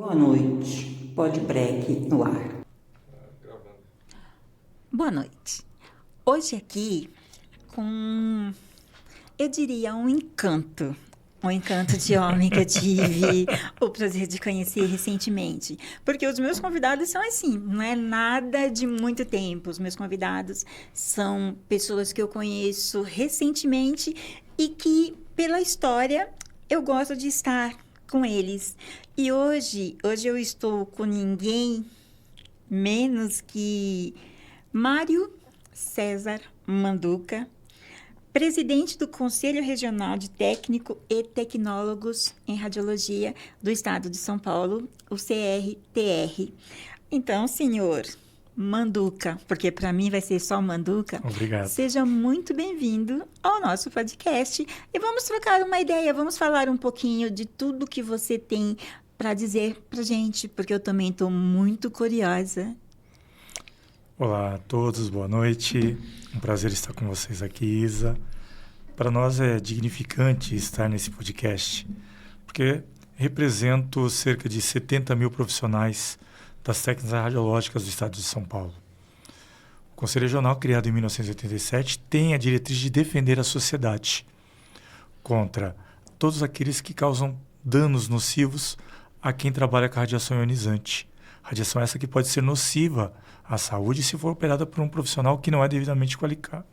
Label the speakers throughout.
Speaker 1: Boa noite, Podbreak no ar.
Speaker 2: Boa noite. Hoje aqui com, eu diria, um encanto de homem que eu tive o prazer de conhecer recentemente. Porque os meus convidados são assim, não é nada de muito tempo. Os meus convidados são pessoas que eu conheço recentemente e que, pela história, eu gosto de estar com eles. E hoje eu estou com ninguém menos que Mário César Manduca, presidente do Conselho Regional de Técnico e Tecnólogos em Radiologia do Estado de São Paulo, o CRTR. Então, senhor Manduca, porque para mim vai ser só Manduca.
Speaker 3: Obrigado.
Speaker 2: Seja muito bem-vindo ao nosso podcast e vamos trocar uma ideia, vamos falar um pouquinho de tudo que você tem para dizer para gente, porque eu também estou muito curiosa.
Speaker 3: Olá a todos, boa noite. Um prazer estar com vocês aqui, Isa. Para nós é dignificante estar nesse podcast, porque represento cerca de 70 mil profissionais das técnicas radiológicas do estado de São Paulo. O Conselho Regional, criado em 1987, tem a diretriz de defender a sociedade contra todos aqueles que causam danos nocivos a quem trabalha com a radiação ionizante. Radiação essa que pode ser nociva à saúde se for operada por um profissional que não é devidamente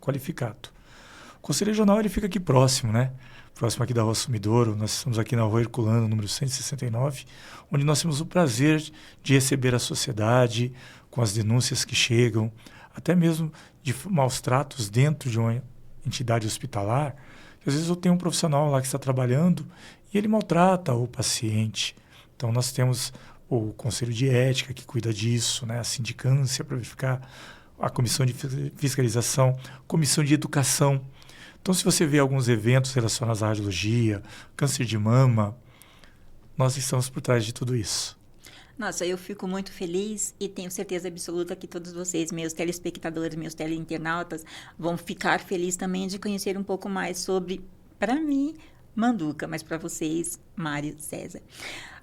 Speaker 3: qualificado. O Conselho Regional ele fica aqui próximo, né? Próximo aqui da Rua Sumidouro. Nós estamos aqui na Rua Herculano, número 169, onde nós temos o prazer de receber a sociedade com as denúncias que chegam, até mesmo de maus tratos dentro de uma entidade hospitalar. Às vezes eu tenho um profissional lá que está trabalhando e ele maltrata o paciente. Então nós temos o Conselho de Ética que cuida disso, né? A sindicância para verificar, a Comissão de Fiscalização, Comissão de Educação. Então, se você vê alguns eventos relacionados à radiologia, câncer de mama, nós estamos por trás de tudo isso.
Speaker 2: Nossa, eu fico muito feliz e tenho certeza absoluta que todos vocês, meus telespectadores, meus teleinternautas, vão ficar felizes também de conhecer um pouco mais sobre, para mim, Manduca, mas para vocês, Mário César.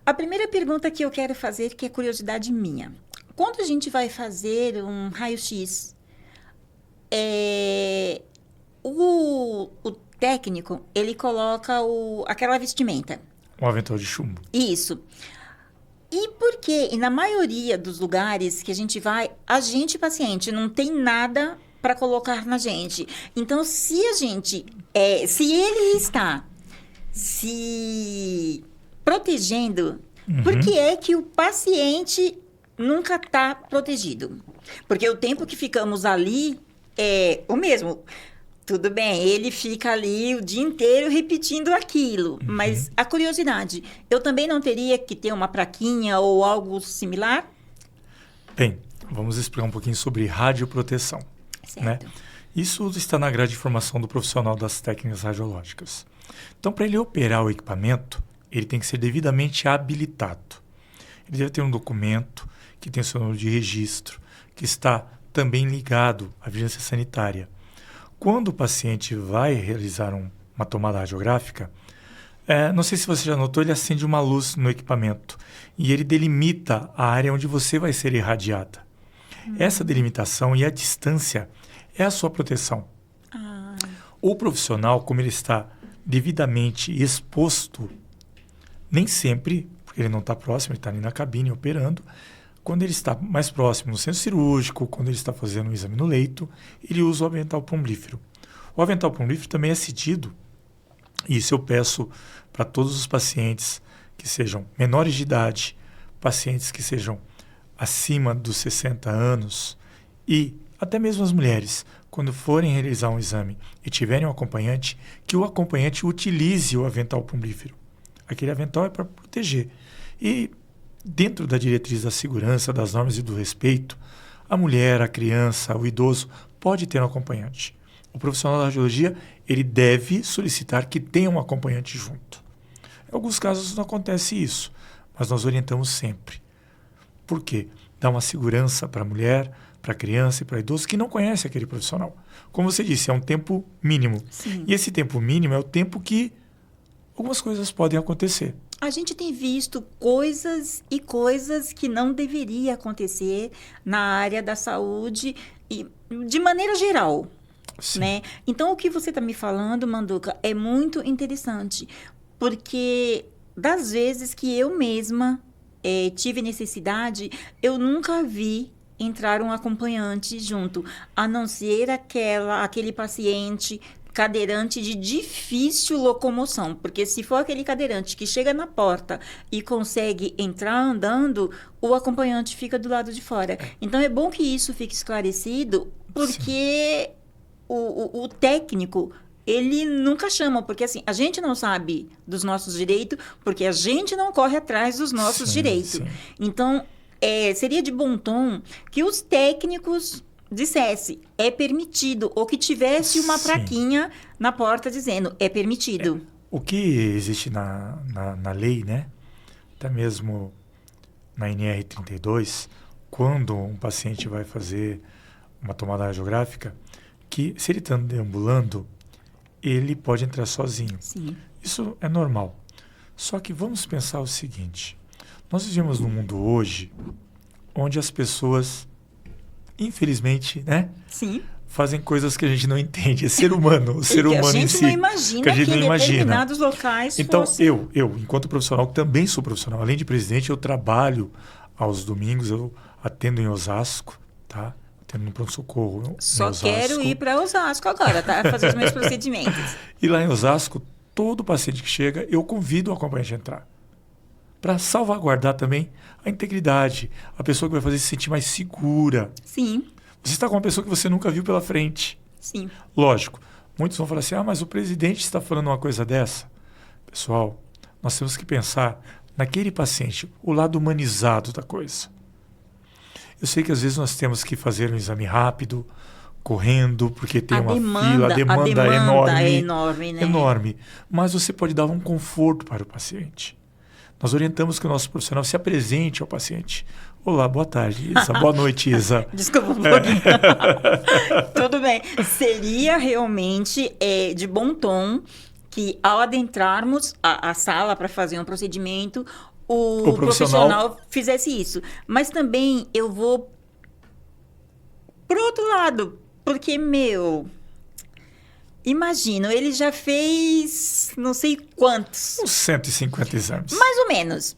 Speaker 2: A primeira pergunta que eu quero fazer, que é curiosidade minha. Quando a gente vai fazer um raio-x, o técnico, ele coloca aquela vestimenta.
Speaker 3: Um avental de chumbo.
Speaker 2: Isso. E por quê? E na maioria dos lugares que a gente vai, a gente, paciente, não tem nada para colocar na gente. Então, se a gente, se ele está se protegendo, por que é que o paciente nunca está protegido? Porque o tempo que ficamos ali é o mesmo. Tudo bem, ele fica ali o dia inteiro repetindo aquilo, mas a curiosidade, eu também não teria que ter uma plaquinha ou algo similar?
Speaker 3: Bem, vamos explicar um pouquinho sobre radioproteção.
Speaker 2: Certo.
Speaker 3: Né? Isso está na grade de formação do profissional das técnicas radiológicas. Então, para ele operar o equipamento, ele tem que ser devidamente habilitado. Ele deve ter um documento que tem seu número de registro, que está também ligado à vigilância sanitária. Quando o paciente vai realizar uma tomada radiográfica, não sei se você já notou, ele acende uma luz no equipamento e ele delimita a área onde você vai ser irradiada. Essa delimitação e a distância é a sua proteção. O profissional, como ele está devidamente exposto, nem sempre, porque ele não está próximo, ele está ali na cabine operando, quando ele está mais próximo no centro cirúrgico, quando ele está fazendo um exame no leito, ele usa o avental plumbífero. O avental plumbífero também é cedido, e isso eu peço para todos os pacientes que sejam menores de idade, pacientes que sejam acima dos 60 anos e até mesmo as mulheres, quando forem realizar um exame e tiverem um acompanhante, que o acompanhante utilize o avental plumbífero. Aquele avental é para proteger. E dentro da diretriz da segurança, das normas e do respeito, a mulher, a criança, o idoso pode ter um acompanhante. O profissional da radiologia, ele deve solicitar que tenha um acompanhante junto. Em alguns casos não acontece isso, mas nós orientamos sempre. Por quê? Dá uma segurança para a mulher, para a criança e para o idoso que não conhece aquele profissional. Como você disse, é um tempo mínimo.
Speaker 2: Sim.
Speaker 3: E esse tempo mínimo é o tempo que algumas coisas podem acontecer.
Speaker 2: A gente tem visto coisas e coisas que não deveria acontecer na área da saúde e de maneira geral,
Speaker 3: Sim.
Speaker 2: né? Então, o que você está me falando, Manduca, é muito interessante, porque das vezes que eu mesma tive necessidade, eu nunca vi entrar um acompanhante junto, a não ser aquele paciente cadeirante de difícil locomoção, porque se for aquele cadeirante que chega na porta e consegue entrar andando, o acompanhante fica do lado de fora. Então é bom que isso fique esclarecido, porque o técnico, ele nunca chama, porque assim, a gente não sabe dos nossos direitos, porque a gente não corre atrás dos nossos direitos.
Speaker 3: Sim.
Speaker 2: Então, seria de bom tom que os técnicos dissesse é permitido, ou que tivesse uma
Speaker 3: Sim.
Speaker 2: plaquinha na porta dizendo é permitido.
Speaker 3: O que existe na lei, né? Até mesmo na NR 32, quando um paciente vai fazer uma tomada radiográfica, que se ele está deambulando, ele pode entrar sozinho.
Speaker 2: Sim.
Speaker 3: Isso é normal. Só que vamos pensar o seguinte: nós vivemos num mundo hoje onde as pessoas, infelizmente, né,
Speaker 2: Sim.
Speaker 3: fazem coisas que a gente não entende. É ser humano, o ser
Speaker 2: E que
Speaker 3: humano
Speaker 2: a
Speaker 3: em
Speaker 2: gente
Speaker 3: si.
Speaker 2: não imagina
Speaker 3: que a gente
Speaker 2: que
Speaker 3: não
Speaker 2: em
Speaker 3: imagina.
Speaker 2: determinados locais
Speaker 3: Então,
Speaker 2: fosse...
Speaker 3: eu, enquanto profissional, que também sou profissional, além de presidente, eu trabalho aos domingos, eu atendo em Osasco, tá? Atendo no pronto-socorro em
Speaker 2: Só
Speaker 3: Osasco.
Speaker 2: quero ir para Osasco agora, tá? Fazer os meus procedimentos.
Speaker 3: E lá em Osasco, todo paciente que chega, eu convido o acompanhante a entrar. Para salvaguardar também a integridade, a pessoa que vai fazer se sentir mais segura.
Speaker 2: Sim,
Speaker 3: Você está com uma pessoa que você nunca viu pela frente.
Speaker 2: sim.
Speaker 3: Lógico, muitos vão falar assim, mas o presidente está falando uma coisa dessa. Pessoal, nós temos que pensar naquele paciente, o lado humanizado da coisa. Eu sei que às vezes nós temos que fazer um exame rápido, correndo, porque tem uma fila, a demanda
Speaker 2: é enorme, né?
Speaker 3: enorme. Mas você pode dar um conforto para o paciente. Nós orientamos que o nosso profissional se apresente ao paciente. Olá, boa tarde, Isa. Boa noite, Isa.
Speaker 2: Desculpa um pouquinho. Tudo bem. Seria realmente de bom tom que, ao adentrarmos a sala para fazer um procedimento, o profissional fizesse isso. Mas também eu vou pro outro lado, porque, imagino, ele já fez não sei quantos.
Speaker 3: Uns 150 exames.
Speaker 2: Mais ou menos.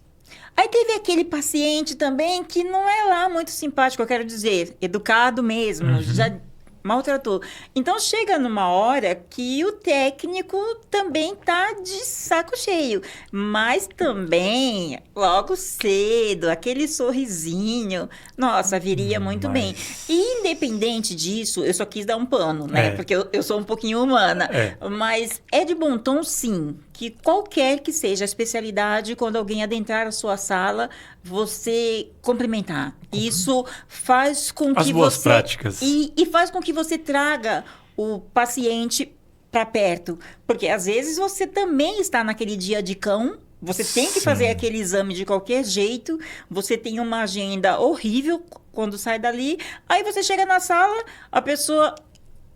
Speaker 2: Aí teve aquele paciente também que não é lá muito simpático, eu quero dizer, educado mesmo, já maltratou. Então chega numa hora que o técnico também tá de saco cheio, mas também logo cedo, aquele sorrisinho, nossa, viria muito bem. E independente disso, eu só quis dar um pano, né? Porque eu sou um pouquinho humana, mas é de bom tom, sim, que qualquer que seja a especialidade, quando alguém adentrar a sua sala, você cumprimentar. Isso faz com que
Speaker 3: as boas
Speaker 2: você...
Speaker 3: práticas.
Speaker 2: E faz com que você traga o paciente para perto. Porque às vezes você também está naquele dia de cão, você tem que fazer aquele exame de qualquer jeito, você tem uma agenda horrível quando sai dali, aí você chega na sala, a pessoa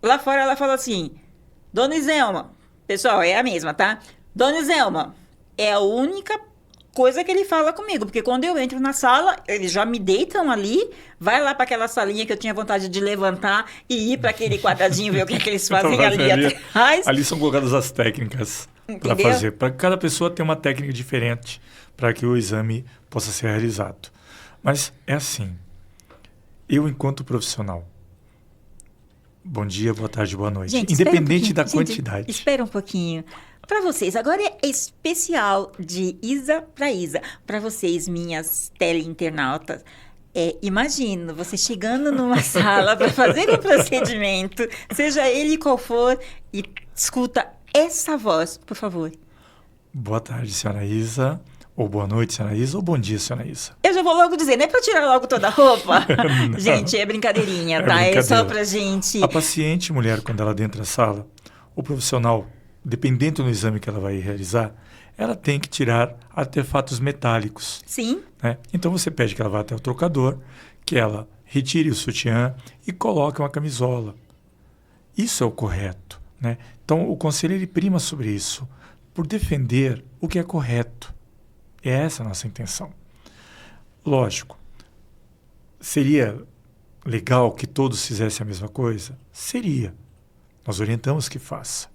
Speaker 2: lá fora ela fala assim: Dona Iselma, pessoal, é a mesma, tá? Dona Iselma, é a única coisa que ele fala comigo, porque quando eu entro na sala, eles já me deitam ali, vai lá para aquela salinha que eu tinha vontade de levantar e ir para aquele quadradinho, ver o que eles fazem ali atrás.
Speaker 3: Ali são colocadas as técnicas para fazer. Para cada pessoa tem uma técnica diferente para que o exame possa ser realizado. Mas é assim, eu enquanto profissional, bom dia, boa tarde, boa noite.
Speaker 2: Gente,
Speaker 3: independente da quantidade.
Speaker 2: Espera um pouquinho. Para vocês, agora é especial de Isa para Isa. Para vocês, minhas teleinternautas, imagino você chegando numa sala para fazer um procedimento, seja ele qual for, e escuta essa voz, por favor.
Speaker 3: Boa tarde, senhora Isa. Ou boa noite, senhora Isa. Ou bom dia, senhora Isa.
Speaker 2: Eu já vou logo dizer, não é para tirar logo toda a roupa? Gente, é brincadeirinha, tá? É só pra gente...
Speaker 3: A paciente mulher, quando ela entra na sala, o profissional, dependendo do exame que ela vai realizar, ela tem que tirar artefatos metálicos.
Speaker 2: Sim.
Speaker 3: Né? Então você pede que ela vá até o trocador, que ela retire o sutiã e coloque uma camisola. Isso é o correto. Né? Então o conselho ele prima sobre isso, por defender o que é correto. É essa a nossa intenção. Lógico, seria legal que todos fizessem a mesma coisa? Seria. Nós orientamos que faça.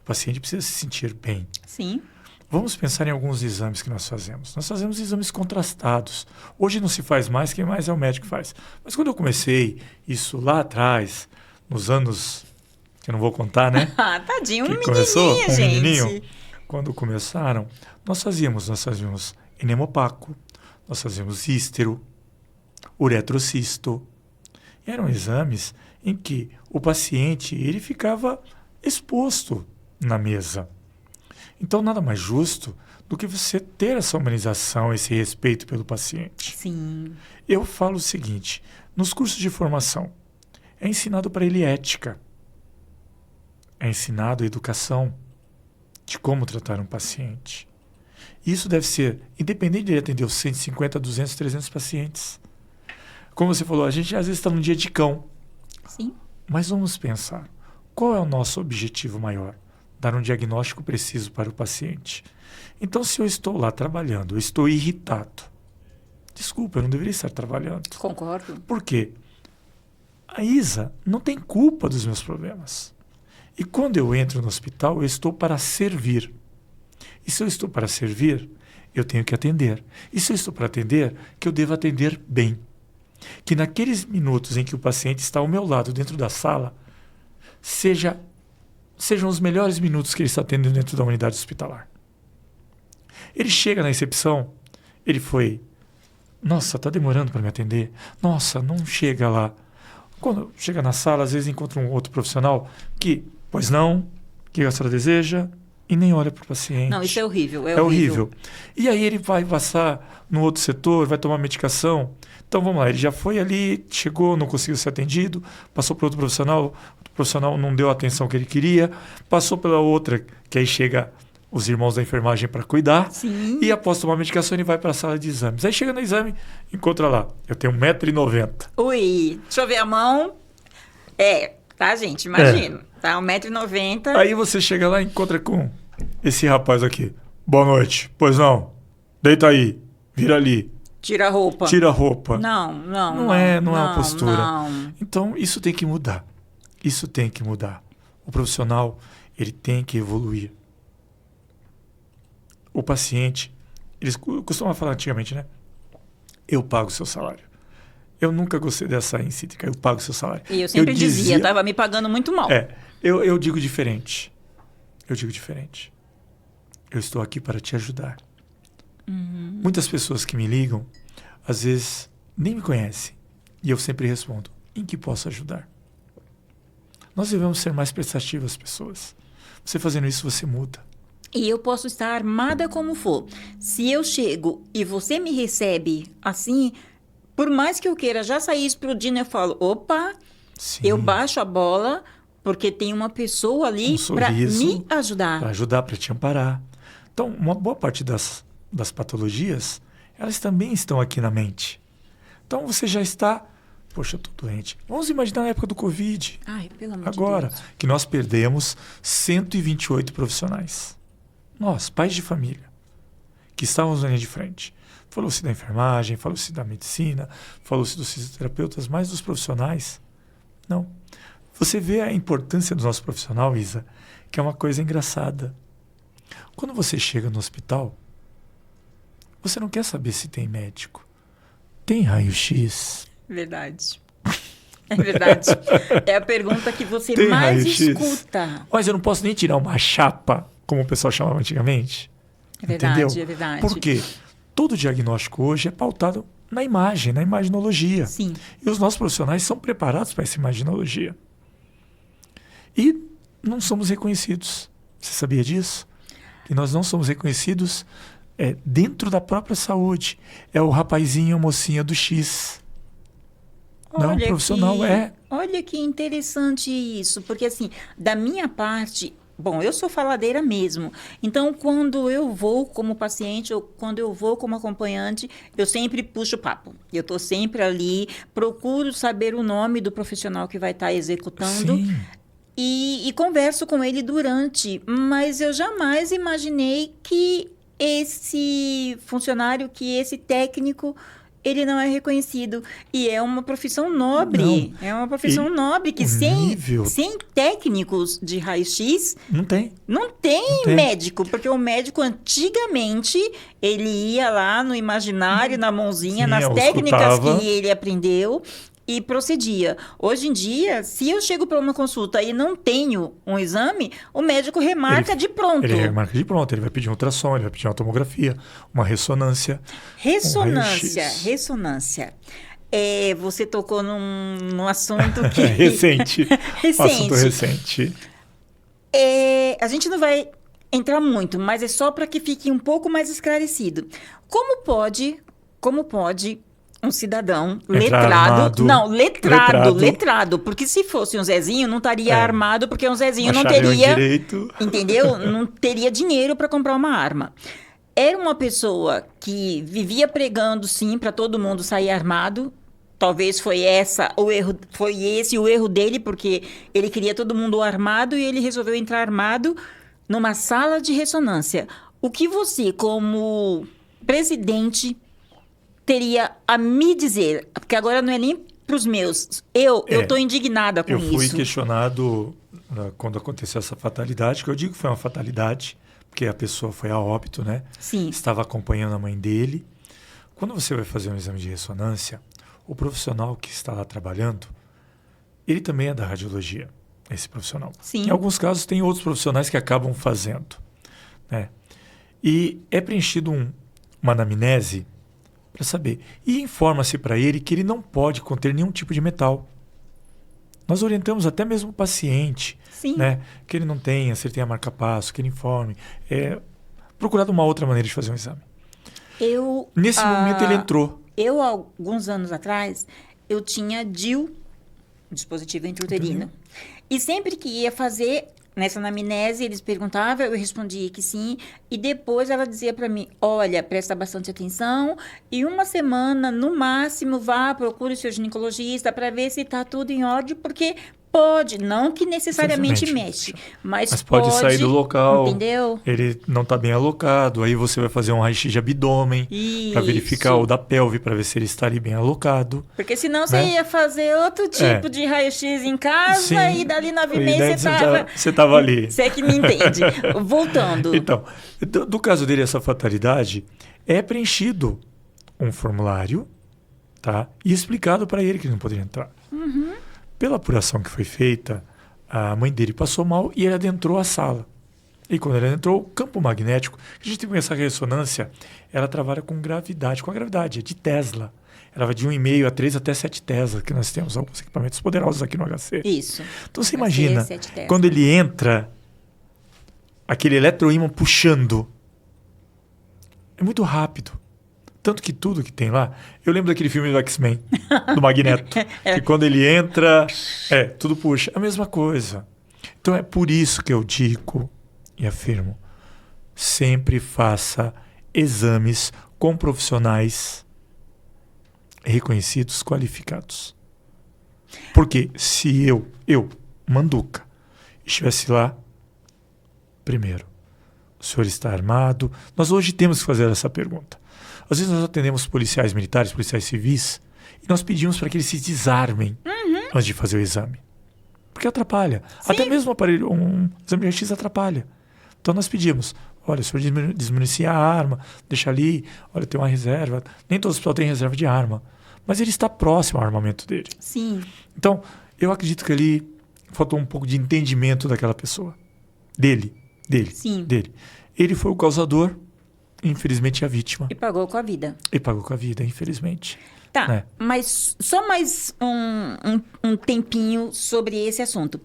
Speaker 3: O paciente precisa se sentir bem.
Speaker 2: Sim.
Speaker 3: Vamos pensar em alguns exames que nós fazemos. Nós fazemos exames contrastados. Hoje não se faz mais, quem mais é o médico que faz. Mas quando eu comecei isso lá atrás, nos anos que eu não vou contar, né?
Speaker 2: Ah, tadinho,
Speaker 3: Que
Speaker 2: um
Speaker 3: começou,
Speaker 2: menininho,
Speaker 3: um
Speaker 2: gente.
Speaker 3: menininho. Quando começaram, nós fazíamos enema opaco, nós fazíamos ístero, uretrocisto. Eram exames em que o paciente ele ficava exposto na mesa. Então, nada mais justo do que você ter essa humanização, esse respeito pelo paciente.
Speaker 2: Sim.
Speaker 3: Eu falo o seguinte, nos cursos de formação, é ensinado para ele ética, é ensinado a educação de como tratar um paciente. Isso deve ser, independente de ele atender os 150, 200, 300 pacientes. Como você falou, a gente às vezes está num dia de cão,
Speaker 2: Sim.
Speaker 3: mas vamos pensar, qual é o nosso objetivo maior? Dar um diagnóstico preciso para o paciente. Então, se eu estou lá trabalhando, eu estou irritado. Desculpa, eu não deveria estar trabalhando.
Speaker 2: Concordo.
Speaker 3: Por quê? A Isa não tem culpa dos meus problemas. E quando eu entro no hospital, eu estou para servir. E se eu estou para servir, eu tenho que atender. E se eu estou para atender, que eu devo atender bem. Que naqueles minutos em que o paciente está ao meu lado dentro da sala, sejam os melhores minutos que ele está atendendo dentro da unidade hospitalar. Ele chega na recepção, ele foi, nossa, está demorando para me atender, nossa, não chega lá. Quando chega na sala, às vezes encontra um outro profissional que, pois não, o que a senhora deseja, e nem olha para o paciente.
Speaker 2: Não, isso é horrível.
Speaker 3: É horrível. E aí ele vai passar no outro setor, vai tomar medicação. Então vamos lá, ele já foi ali, chegou, não conseguiu ser atendido, passou para outro profissional, o profissional não deu a atenção que ele queria, passou pela outra, que aí chega os irmãos da enfermagem para cuidar.
Speaker 2: Sim.
Speaker 3: E após tomar a medicação, ele vai para a sala de exames. Aí chega no exame, encontra lá, eu tenho 1,90 m.
Speaker 2: Ui, deixa eu ver a mão. Tá, gente? Imagina. Tá, 1,90 m.
Speaker 3: Aí você chega lá e encontra com esse rapaz aqui. Boa noite. Pois não. Deita aí. Vira ali.
Speaker 2: Tira a roupa.
Speaker 3: Tira a roupa.
Speaker 2: Não
Speaker 3: é uma postura.
Speaker 2: Não.
Speaker 3: Então, isso tem que mudar. Isso tem que mudar. O profissional, ele tem que evoluir. O paciente, eles costumavam falar antigamente, né? Eu pago o seu salário. Eu nunca gostei dessa encíclica, eu pago o seu salário.
Speaker 2: E eu sempre dizia, estava me pagando muito mal.
Speaker 3: Eu digo diferente. Eu digo diferente. Eu estou aqui para te ajudar. Muitas pessoas que me ligam, às vezes, nem me conhecem. E eu sempre respondo, em que posso ajudar? Nós devemos ser mais prestativos às pessoas. Você fazendo isso, você muda.
Speaker 2: E eu posso estar armada como for. Se eu chego e você me recebe assim, por mais que eu queira já sair explodindo, eu falo, opa,
Speaker 3: Sim.
Speaker 2: eu baixo a bola, porque tem uma pessoa ali para me ajudar.
Speaker 3: Para ajudar, para te amparar. Então, uma boa parte das patologias, elas também estão aqui na mente. Então, você já está... Poxa, eu estou doente. Vamos imaginar a época do Covid.
Speaker 2: Ai, pelo amor
Speaker 3: Agora,
Speaker 2: de Deus.
Speaker 3: que nós perdemos 128 profissionais. Nós, pais de família, que estávamos na linha de frente. Falou-se da enfermagem, falou-se da medicina, falou-se dos fisioterapeutas, mas dos profissionais, não. Você vê a importância do nosso profissional, Isa, que é uma coisa engraçada. Quando você chega no hospital, você não quer saber se tem médico. Tem raio-x?
Speaker 2: Verdade. É verdade. É a pergunta que você
Speaker 3: Tem
Speaker 2: mais
Speaker 3: raio-x?
Speaker 2: escuta.
Speaker 3: Mas eu não posso nem tirar uma chapa, como o pessoal chamava antigamente.
Speaker 2: É verdade,
Speaker 3: Entendeu?
Speaker 2: é verdade.
Speaker 3: Por quê? Todo diagnóstico hoje é pautado na imagem, na imaginologia.
Speaker 2: Sim.
Speaker 3: E os nossos profissionais são preparados para essa imaginologia. E não somos reconhecidos. Você sabia disso? Que nós não somos reconhecidos dentro da própria saúde. É o rapazinho, a mocinha do X. Não, o profissional
Speaker 2: Olha que interessante isso, porque assim, da minha parte, bom, eu sou faladeira mesmo, então quando eu vou como paciente ou quando eu vou como acompanhante, eu sempre puxo papo. Eu estou sempre ali, procuro saber o nome do profissional que vai estar executando.
Speaker 3: Sim.
Speaker 2: E converso com ele durante, mas eu jamais imaginei que esse funcionário, que esse técnico, ele não é reconhecido. E é uma profissão nobre.
Speaker 3: Não.
Speaker 2: É uma profissão nobre que
Speaker 3: o nível-
Speaker 2: sem técnicos de raio-x,
Speaker 3: Não tem.
Speaker 2: não tem
Speaker 3: Não tem.
Speaker 2: médico. Porque o médico, antigamente, ele ia lá no imaginário, na mãozinha,
Speaker 3: Sim,
Speaker 2: nas
Speaker 3: eu
Speaker 2: técnicas
Speaker 3: escutava.
Speaker 2: que ele aprendeu e procedia. Hoje em dia, se eu chego para uma consulta e não tenho um exame, o médico remarca de pronto.
Speaker 3: Ele remarca de pronto. Ele vai pedir um ultrassom, ele vai pedir uma tomografia, uma ressonância.
Speaker 2: Ressonância,
Speaker 3: raio-x.
Speaker 2: ressonância. Você tocou num assunto que...
Speaker 3: Recente.
Speaker 2: Recente.
Speaker 3: Assunto recente.
Speaker 2: A gente não vai entrar muito, mas é só para que fique um pouco mais esclarecido. Como pode um cidadão
Speaker 3: Entrar
Speaker 2: letrado...
Speaker 3: armado.
Speaker 2: Não,
Speaker 3: Letrado.
Speaker 2: letrado. Porque se fosse um Zezinho, não estaria armado, porque um Zezinho não
Speaker 3: Bacharel em
Speaker 2: teria...
Speaker 3: direito.
Speaker 2: Entendeu? Não teria dinheiro para comprar uma arma. Era uma pessoa que vivia pregando, sim, para todo mundo sair armado. Talvez foi esse o erro dele, porque ele queria todo mundo armado e ele resolveu entrar armado numa sala de ressonância. O que você, como presidente, teria a me dizer? Porque agora não é nem para os meus. Eu estou indignada com
Speaker 3: Eu fui
Speaker 2: isso.
Speaker 3: questionado quando aconteceu essa fatalidade, que eu digo que foi uma fatalidade, porque a pessoa foi a óbito, né?
Speaker 2: Sim.
Speaker 3: Estava acompanhando a mãe dele. Quando você vai fazer um exame de ressonância, o profissional que está lá trabalhando, ele também é da radiologia, esse profissional.
Speaker 2: Sim.
Speaker 3: Em alguns casos, tem outros profissionais que acabam fazendo, né? E é preenchido uma anamnese para saber. E informa-se para ele que ele não pode conter nenhum tipo de metal. Nós orientamos até mesmo o paciente,
Speaker 2: Sim.
Speaker 3: né? Que ele não tenha, se ele tem a marca-passo, que ele informe. Procurar uma outra maneira de fazer um exame. Nesse momento ele entrou.
Speaker 2: Alguns anos atrás, eu tinha DIU, dispositivo intrauterino. E sempre que ia fazer, nessa anamnese, eles perguntavam, eu respondia que sim. E depois ela dizia para mim, olha, presta bastante atenção. E uma semana, no máximo, vá, procure o seu ginecologista para ver se está tudo em ordem, porque... Pode, não que necessariamente mexe, mas
Speaker 3: pode sair do local,
Speaker 2: entendeu?
Speaker 3: Ele não está bem alocado, aí você vai fazer um raio-x de abdômen para verificar o da pelve, para ver se ele está ali bem alocado.
Speaker 2: Porque senão você ia fazer outro tipo de raio-x em casa. Sim, e dali 9 meses
Speaker 3: você estava ali.
Speaker 2: Você é que me entende. Voltando.
Speaker 3: Então, do caso dele, essa fatalidade, é preenchido um formulário, tá? E explicado para ele que ele não poderia entrar.
Speaker 2: Uhum.
Speaker 3: Pela apuração que foi feita, a mãe dele passou mal e ele adentrou a sala. E quando ele adentrou, o campo magnético, a gente tem que pensar que a ressonância, ela trabalha com a gravidade, é de Tesla. Ela vai de 1,5 a 3 até 7 Tesla, que nós temos alguns equipamentos poderosos aqui no HC.
Speaker 2: Isso.
Speaker 3: Então você imagina, quando ele entra, aquele eletroímã puxando, é muito rápido. Tanto que tudo que tem lá... Eu lembro daquele filme do X-Men, do Magneto. Que quando ele entra, tudo puxa. A mesma coisa. Então é por isso que eu digo e afirmo, sempre faça exames com profissionais reconhecidos, qualificados. Porque se eu, Manduca, estivesse lá, primeiro, o senhor está armado? Nós hoje temos que fazer essa pergunta. Às vezes nós atendemos policiais militares, policiais civis, e nós pedimos para que eles se desarmem antes de fazer o exame. Porque atrapalha. Sim. Até mesmo um exame de raio-x atrapalha. Então nós pedimos, olha, o senhor desmunicia a arma, deixa ali, olha, tem uma reserva. Nem todo hospital tem reserva de arma. Mas ele está próximo ao armamento dele.
Speaker 2: Sim.
Speaker 3: Então, eu acredito que ali faltou um pouco de entendimento daquela pessoa. Dele.
Speaker 2: Sim.
Speaker 3: Dele. Ele foi o causador, infelizmente, a vítima.
Speaker 2: E pagou com a vida.
Speaker 3: E pagou com a vida, infelizmente.
Speaker 2: Tá,
Speaker 3: né?
Speaker 2: Mas só mais um tempinho sobre esse assunto.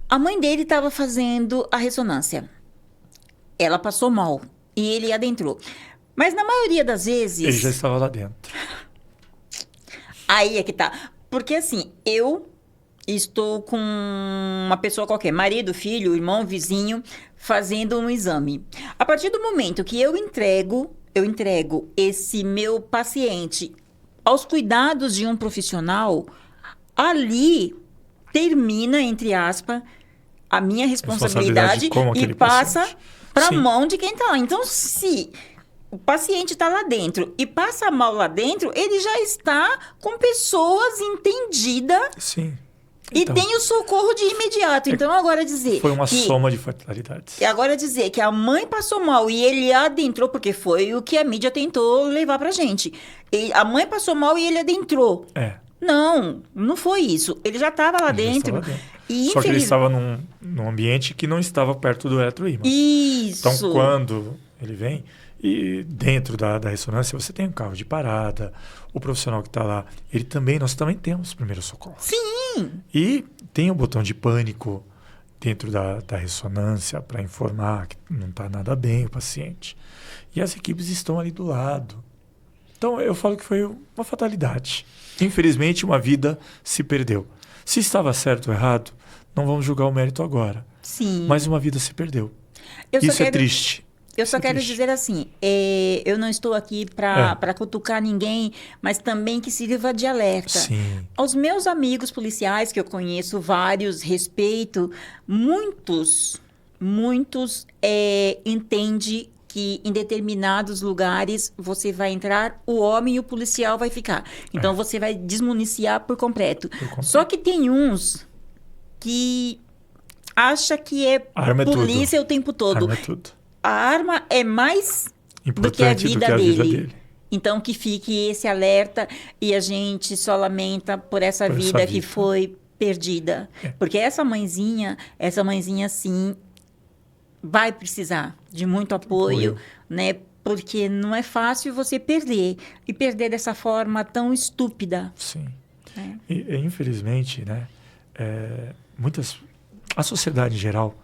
Speaker 2: A mãe dele estava fazendo a ressonância. Ela passou mal e ele adentrou. Mas na maioria das vezes...
Speaker 3: Ele já estava lá dentro.
Speaker 2: Aí é que tá. Porque assim, eu estou com uma pessoa qualquer, marido, filho, irmão, vizinho, fazendo um exame. A partir do momento que eu entrego esse meu paciente aos cuidados de um profissional, ali termina, entre aspas, a minha responsabilidade
Speaker 3: com
Speaker 2: e passa para a
Speaker 3: Sim.
Speaker 2: mão de quem está lá. Então, se o paciente está lá dentro e passa mal lá dentro, ele já está com pessoas entendidas
Speaker 3: Sim.
Speaker 2: e
Speaker 3: Então,
Speaker 2: tem o socorro de imediato. Então, agora dizer
Speaker 3: foi uma
Speaker 2: que...
Speaker 3: soma de fatalidades.
Speaker 2: E agora dizer que a mãe passou mal e ele adentrou, porque foi o que a mídia tentou levar pra gente. E a mãe passou mal e ele adentrou.
Speaker 3: É.
Speaker 2: Não foi isso. Ele já estava lá
Speaker 3: Ele já
Speaker 2: dentro.
Speaker 3: estava dentro.
Speaker 2: E
Speaker 3: Só que ele
Speaker 2: infeliz-
Speaker 3: estava num ambiente que não estava perto do uretroímã.
Speaker 2: Isso.
Speaker 3: Então, quando ele vem, e dentro da ressonância, você tem um carro de parada, o profissional que está lá, nós também temos primeiros socorros.
Speaker 2: Sim.
Speaker 3: E tem o botão de pânico dentro da ressonância para informar que não está nada bem o paciente. E as equipes estão ali do lado. Então, eu falo que foi uma fatalidade. Infelizmente, uma vida se perdeu. Se estava certo ou errado, não vamos julgar o mérito agora.
Speaker 2: Sim.
Speaker 3: Mas uma vida se perdeu.
Speaker 2: Eu só
Speaker 3: Isso é
Speaker 2: quero-
Speaker 3: triste.
Speaker 2: Eu só
Speaker 3: Isso é
Speaker 2: quero
Speaker 3: triste.
Speaker 2: dizer assim, eu não estou aqui para cutucar ninguém, mas também que sirva de alerta.
Speaker 3: Sim.
Speaker 2: Aos meus amigos policiais, que eu conheço vários, respeito, muitos entendem que em determinados lugares você vai entrar, o homem e o policial vai ficar. Então você vai desmuniciar por completo.
Speaker 3: completo.
Speaker 2: Só que tem uns que acha que é
Speaker 3: Arma é
Speaker 2: polícia
Speaker 3: tudo.
Speaker 2: o tempo todo.
Speaker 3: Arma é tudo.
Speaker 2: A arma é mais do que a
Speaker 3: Importante
Speaker 2: vida
Speaker 3: do que a vida
Speaker 2: dele.
Speaker 3: dele.
Speaker 2: Então, que fique esse alerta e a gente só lamenta por essa
Speaker 3: Por essa
Speaker 2: vida que
Speaker 3: vida.
Speaker 2: foi perdida. Porque essa mãezinha, sim, vai precisar de muito apoio, né? Porque não é fácil você perder. E perder dessa forma tão estúpida.
Speaker 3: Sim.
Speaker 2: Né?
Speaker 3: E, infelizmente, né, a sociedade em geral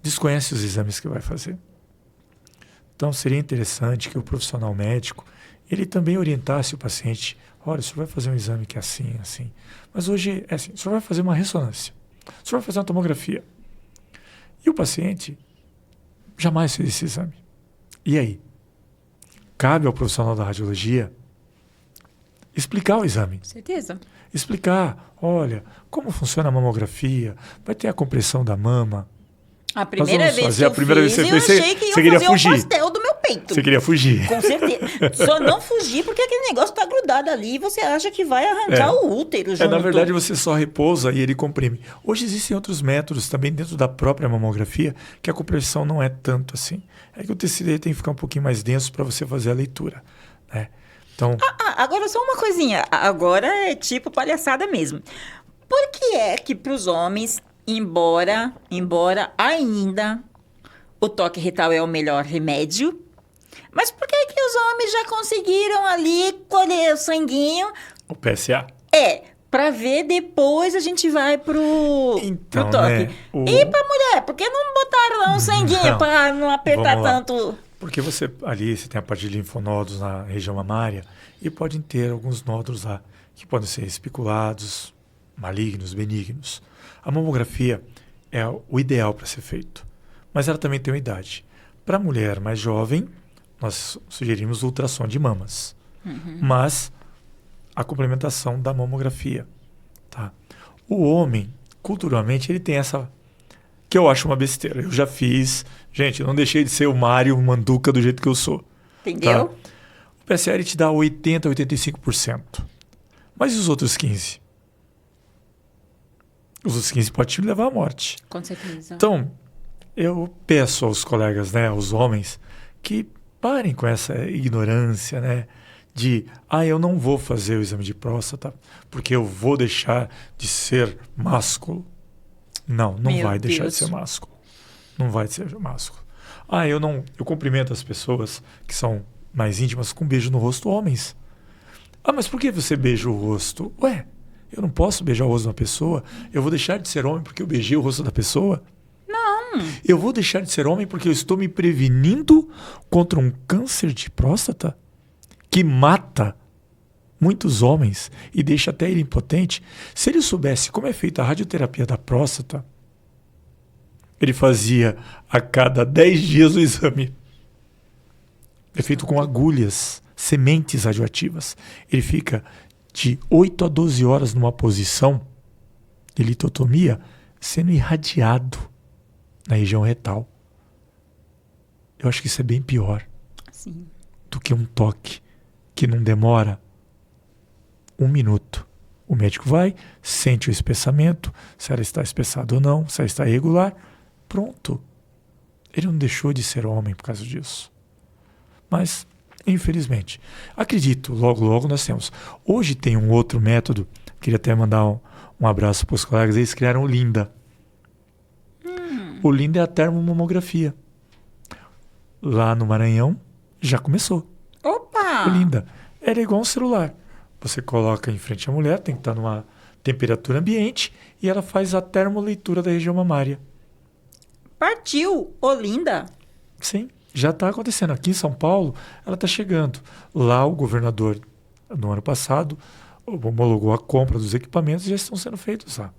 Speaker 3: desconhece os exames que vai fazer. Então, seria interessante que o profissional médico, ele também orientasse o paciente, olha, o senhor vai fazer um exame que é assim, assim. Mas hoje é assim, o senhor vai fazer uma ressonância, o senhor vai fazer uma tomografia. E o paciente jamais fez esse exame. E aí? Cabe ao profissional da radiologia explicar o exame.
Speaker 2: Certeza.
Speaker 3: Explicar, olha, como funciona a mamografia, vai ter a compressão da mama.
Speaker 2: A primeira
Speaker 3: vamos
Speaker 2: vez
Speaker 3: fazer
Speaker 2: que
Speaker 3: a
Speaker 2: eu
Speaker 3: primeira
Speaker 2: fiz,
Speaker 3: vez que
Speaker 2: eu
Speaker 3: você fez,
Speaker 2: achei que ia
Speaker 3: você queria
Speaker 2: fazer
Speaker 3: fugir.
Speaker 2: um pastel do meu peito.
Speaker 3: Você queria fugir.
Speaker 2: Com certeza. Só não fugir porque aquele negócio tá grudado ali e você acha que vai arrancar o útero junto.
Speaker 3: Na verdade, você só repousa e ele comprime. Hoje existem outros métodos também dentro da própria mamografia que a compressão não é tanto assim. É que o tecido tem que ficar um pouquinho mais denso para você fazer a leitura. Né? Então,
Speaker 2: Agora só uma coisinha. Agora é tipo palhaçada mesmo. Por que é que pros homens, embora ainda o toque retal é o melhor remédio, mas por que que os homens já conseguiram ali colher o sanguinho?
Speaker 3: o PSA.
Speaker 2: Pra ver depois a gente vai pro
Speaker 3: Então,
Speaker 2: toque.
Speaker 3: né,
Speaker 2: E pra mulher, por que não botaram lá um sanguinho
Speaker 3: Não.
Speaker 2: pra não apertar
Speaker 3: Vamos lá.
Speaker 2: tanto?
Speaker 3: Porque você tem a parte de linfonodos na região mamária e podem ter alguns nódulos lá que podem ser espiculados, malignos, benignos. A mamografia é o ideal para ser feito, mas ela também tem uma idade. Para a mulher mais jovem, nós sugerimos ultrassom de mamas, mas a complementação da mamografia. Tá? O homem, culturalmente, ele tem essa que eu acho uma besteira. Eu já fiz. Gente, eu não deixei de ser o Mário Manduca do jeito que eu sou.
Speaker 2: Entendeu?
Speaker 3: Tá? O PSA ele te dá 80%, 85%. Mas e os outros 15%? Os outros 15% podem te levar à morte.
Speaker 2: Com certeza.
Speaker 3: Então, eu peço aos colegas, né, aos homens, que parem com essa ignorância, né? De, eu não vou fazer o exame de próstata porque eu vou deixar de ser másculo. Não
Speaker 2: Meu
Speaker 3: vai deixar
Speaker 2: Deus.
Speaker 3: de ser másculo. Não vai ser másculo. Eu cumprimento as pessoas que são mais íntimas com um beijo no rosto, homens. Mas por que você beija o rosto? Ué, eu não posso beijar o rosto de uma pessoa? Eu vou deixar de ser homem porque eu beijei o rosto da pessoa? Não. Eu vou deixar de ser homem porque eu estou me prevenindo contra um câncer de próstata que mata muitos homens e deixa até ele impotente. Se ele soubesse como é feita a radioterapia da próstata, ele fazia a cada 10 dias o exame. É feito com agulhas, sementes radioativas. Ele fica de 8 a 12 horas numa posição de litotomia, sendo irradiado na região retal. Eu acho que isso é bem pior
Speaker 2: Sim.
Speaker 3: do que um toque que não demora 1 minuto. O médico vai, sente o espessamento, se ela está espessada ou não, se ela está irregular, pronto. Ele não deixou de ser homem por causa disso. Mas, infelizmente, acredito, logo, logo nós temos. Hoje tem um outro método, queria até mandar um abraço para os colegas, eles criaram o Linda. O Linda é a termomamografia. Lá no Maranhão, já começou.
Speaker 2: Opa!
Speaker 3: O Linda. Era igual um celular. Você coloca em frente à mulher, tem que estar numa temperatura ambiente, e ela faz a termoleitura da região mamária.
Speaker 2: Partiu, Olinda.
Speaker 3: Sim, já está acontecendo. Aqui em São Paulo, ela está chegando. Lá o governador, no ano passado, homologou a compra dos equipamentos e já estão sendo feitos lá.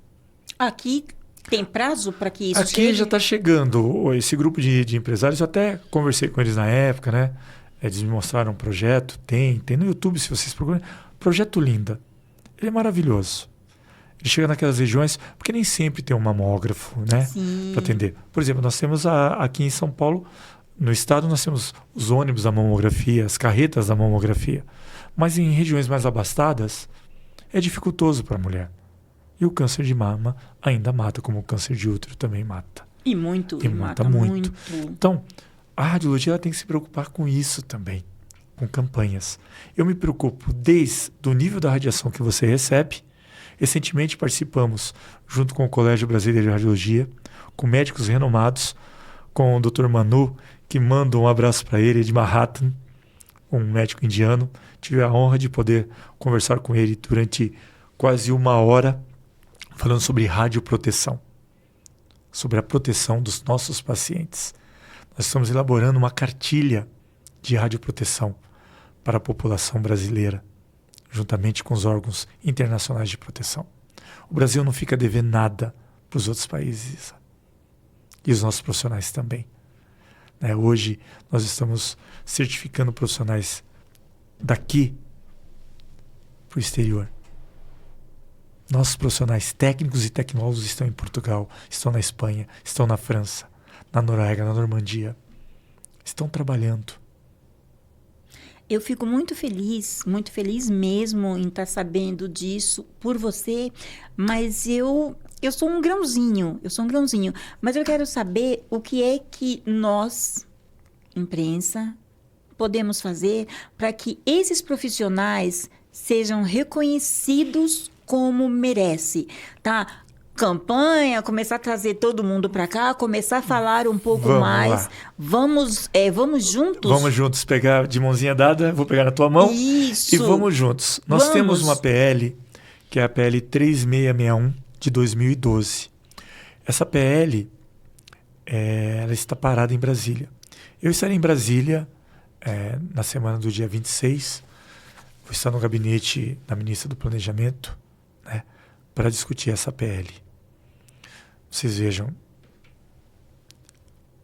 Speaker 2: Aqui tem prazo para que isso
Speaker 3: Aqui
Speaker 2: chegue?
Speaker 3: já está chegando. Esse grupo de empresários, eu até conversei com eles na época, né? Eles me mostraram um projeto, tem no YouTube, se vocês procurem. Projeto Linda. Ele é maravilhoso. Ele chega naquelas regiões, porque nem sempre tem um mamógrafo, né? Para atender. Por exemplo, nós temos aqui em São Paulo, no estado, nós temos os ônibus da mamografia, as carretas da mamografia. Mas em regiões mais abastadas, é dificultoso para a mulher. E o câncer de mama ainda mata, como o câncer de útero também mata.
Speaker 2: E muito.
Speaker 3: E mata muito. Então, a radiologia ela tem que se preocupar com isso também, com campanhas. Eu me preocupo desde o nível da radiação que você recebe. Recentemente participamos, junto com o Colégio Brasileiro de Radiologia, com médicos renomados, com o Dr. Manu, que manda um abraço para ele, de Manhattan, um médico indiano. Tive a honra de poder conversar com ele durante quase 1 hora, falando sobre radioproteção, sobre a proteção dos nossos pacientes. Nós estamos elaborando uma cartilha de radioproteção para a população brasileira, juntamente com os órgãos internacionais de proteção. O Brasil não fica devendo nada para os outros países. E os nossos profissionais também. Hoje nós estamos certificando profissionais daqui para o exterior. Nossos profissionais técnicos e tecnólogos estão em Portugal, estão na Espanha, estão na França, na Noruega, na Normandia. Estão trabalhando.
Speaker 2: Eu fico muito feliz mesmo em estar sabendo disso por você, mas eu sou um grãozinho, mas eu quero saber o que é que nós, imprensa, podemos fazer para que esses profissionais sejam reconhecidos como merece, tá? Campanha, começar a trazer todo mundo para cá, começar a falar um pouco mais. Vamos juntos?
Speaker 3: Vamos juntos, pegar de mãozinha dada, vou pegar na tua mão.
Speaker 2: Isso.
Speaker 3: E vamos juntos. Nós temos uma PL, que é a PL 3661 de 2012. Essa PL, ela está parada em Brasília. Eu estarei em Brasília na semana do dia 26. Vou estar no gabinete da ministra do Planejamento, né, para discutir essa PL. Vocês vejam,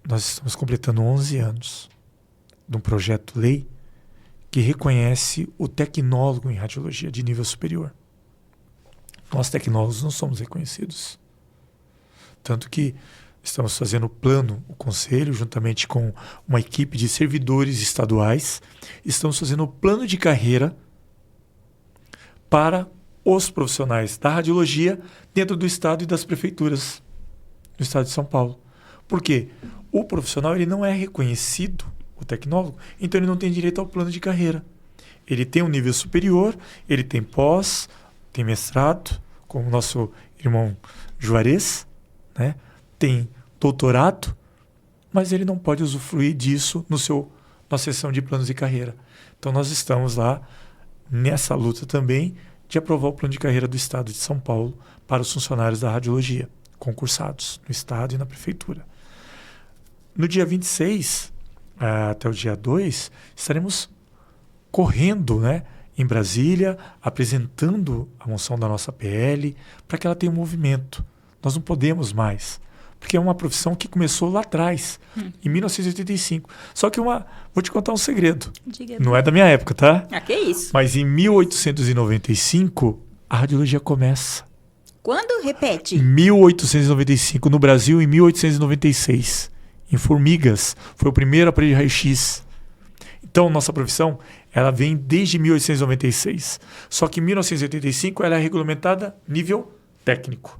Speaker 3: nós estamos completando 11 anos de um projeto-lei que reconhece o tecnólogo em radiologia de nível superior. Nós tecnólogos não somos reconhecidos. Tanto que estamos fazendo o plano, o conselho, juntamente com uma equipe de servidores estaduais, estamos fazendo o plano de carreira para os profissionais da radiologia dentro do estado e das prefeituras do estado de São Paulo. Por quê? O profissional ele não é reconhecido, o tecnólogo, então ele não tem direito ao plano de carreira. Ele tem um nível superior, ele tem pós, tem mestrado, como o nosso irmão Juarez, né? Tem doutorado, mas ele não pode usufruir disso na seção de planos de carreira. Então nós estamos lá nessa luta também de aprovar o plano de carreira do estado de São Paulo para os funcionários da radiologia, concursados no estado e na prefeitura. No dia 26, até o dia 2, estaremos correndo, né, em Brasília, apresentando a moção da nossa PL, para que ela tenha um movimento. Nós não podemos mais, porque é uma profissão que começou lá atrás, em 1985. Só que vou te contar um segredo. Não é da minha época, tá?
Speaker 2: Que isso?
Speaker 3: Mas em 1895, a radiologia começa.
Speaker 2: Quando? Repete.
Speaker 3: 1895 no Brasil, em 1896 em formigas. Foi o primeiro aparelho de raio-x. Então, nossa profissão, ela vem desde 1896. Só que em 1985 ela é regulamentada nível técnico.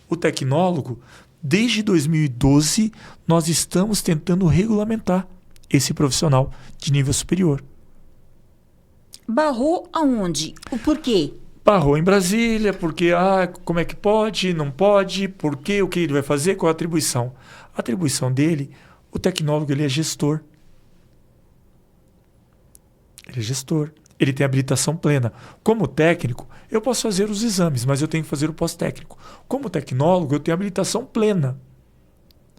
Speaker 3: O tecnólogo, desde 2012, nós estamos tentando regulamentar esse profissional de nível superior.
Speaker 2: Barrou aonde? O porquê?
Speaker 3: Barrou em Brasília, porque como é que pode, não pode, por quê, o que ele vai fazer, qual a atribuição. A atribuição dele, o tecnólogo, ele é gestor. Ele é gestor. Ele tem habilitação plena. Como técnico, eu posso fazer os exames, mas eu tenho que fazer o pós-técnico. Como tecnólogo, eu tenho habilitação plena.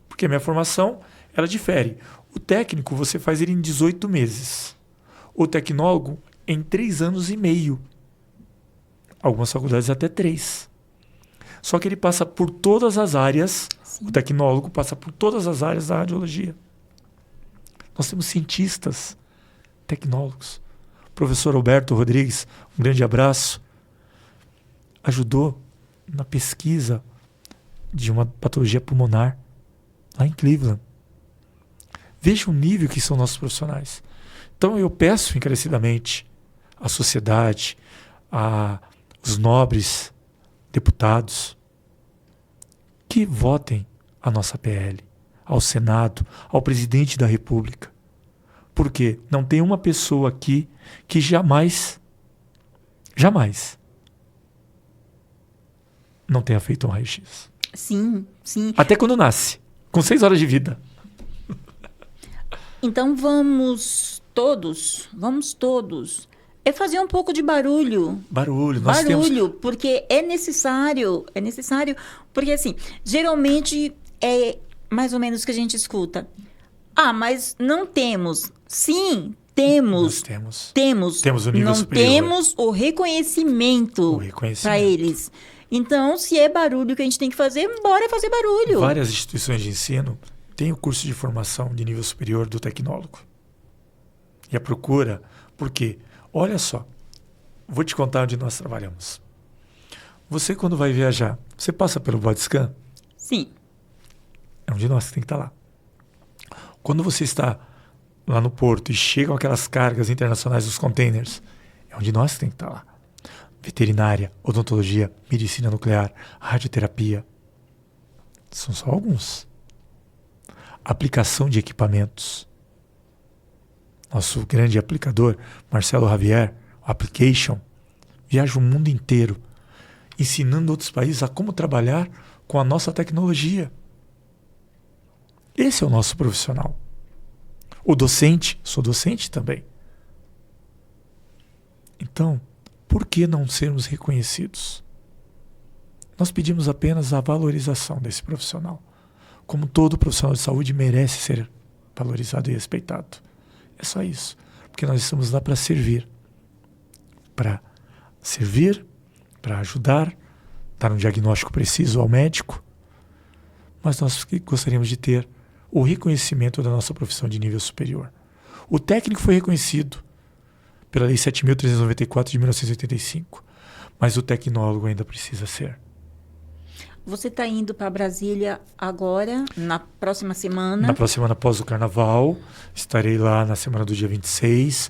Speaker 3: Porque a minha formação, ela difere. O técnico, você faz ele em 18 meses. O tecnólogo, em 3 anos e meio. Algumas faculdades até 3. Só que ele passa por todas as áreas. Sim. O tecnólogo passa por todas as áreas da radiologia. Nós temos cientistas, tecnólogos. O professor Alberto Rodrigues, um grande abraço, ajudou na pesquisa de uma patologia pulmonar lá em Cleveland. Veja o nível que são nossos profissionais. Então eu peço encarecidamente à sociedade, aos nobres deputados, que votem a nossa PL, ao Senado, ao presidente da República. Porque não tem uma pessoa aqui que jamais não tenha feito um raio-x.
Speaker 2: Sim, sim.
Speaker 3: Até quando nasce, com 6 horas de vida.
Speaker 2: Então vamos todos, é fazer um pouco de barulho.
Speaker 3: Nós temos...
Speaker 2: porque é necessário, porque assim, geralmente é mais ou menos o que a gente escuta. Mas não temos. Sim, temos.
Speaker 3: Nós
Speaker 2: temos.
Speaker 3: Temos o nível
Speaker 2: não
Speaker 3: superior.
Speaker 2: Temos o reconhecimento para eles. Então, se é barulho que a gente tem que fazer, bora fazer barulho.
Speaker 3: Várias instituições de ensino têm o curso de formação de nível superior do tecnólogo. E a procura, por quê? Olha só, vou te contar onde nós trabalhamos. Você, quando vai viajar, você passa pelo bodyscan?
Speaker 2: Sim.
Speaker 3: É onde nós tem que estar lá. Quando você está lá no porto e chegam aquelas cargas internacionais dos containers, é onde nós tem que estar lá. Veterinária, odontologia, medicina nuclear, radioterapia. São só alguns. Aplicação de equipamentos. Nosso grande aplicador, Marcelo Javier, Application, viaja o mundo inteiro, ensinando outros países a como trabalhar com a nossa tecnologia. Esse é o nosso profissional. O docente, sou docente também. Então, por que não sermos reconhecidos? Nós pedimos apenas a valorização desse profissional. Como todo profissional de saúde merece ser valorizado e respeitado. É só isso. Porque nós estamos lá para servir. Para ajudar, dar um diagnóstico preciso ao médico. Mas nós gostaríamos de ter o reconhecimento da nossa profissão de nível superior. O técnico foi reconhecido pela Lei 7.394 de 1985, mas o tecnólogo ainda precisa ser.
Speaker 2: Você está indo para Brasília agora, na próxima semana?
Speaker 3: Na próxima semana após o Carnaval, estarei lá na semana do dia 26,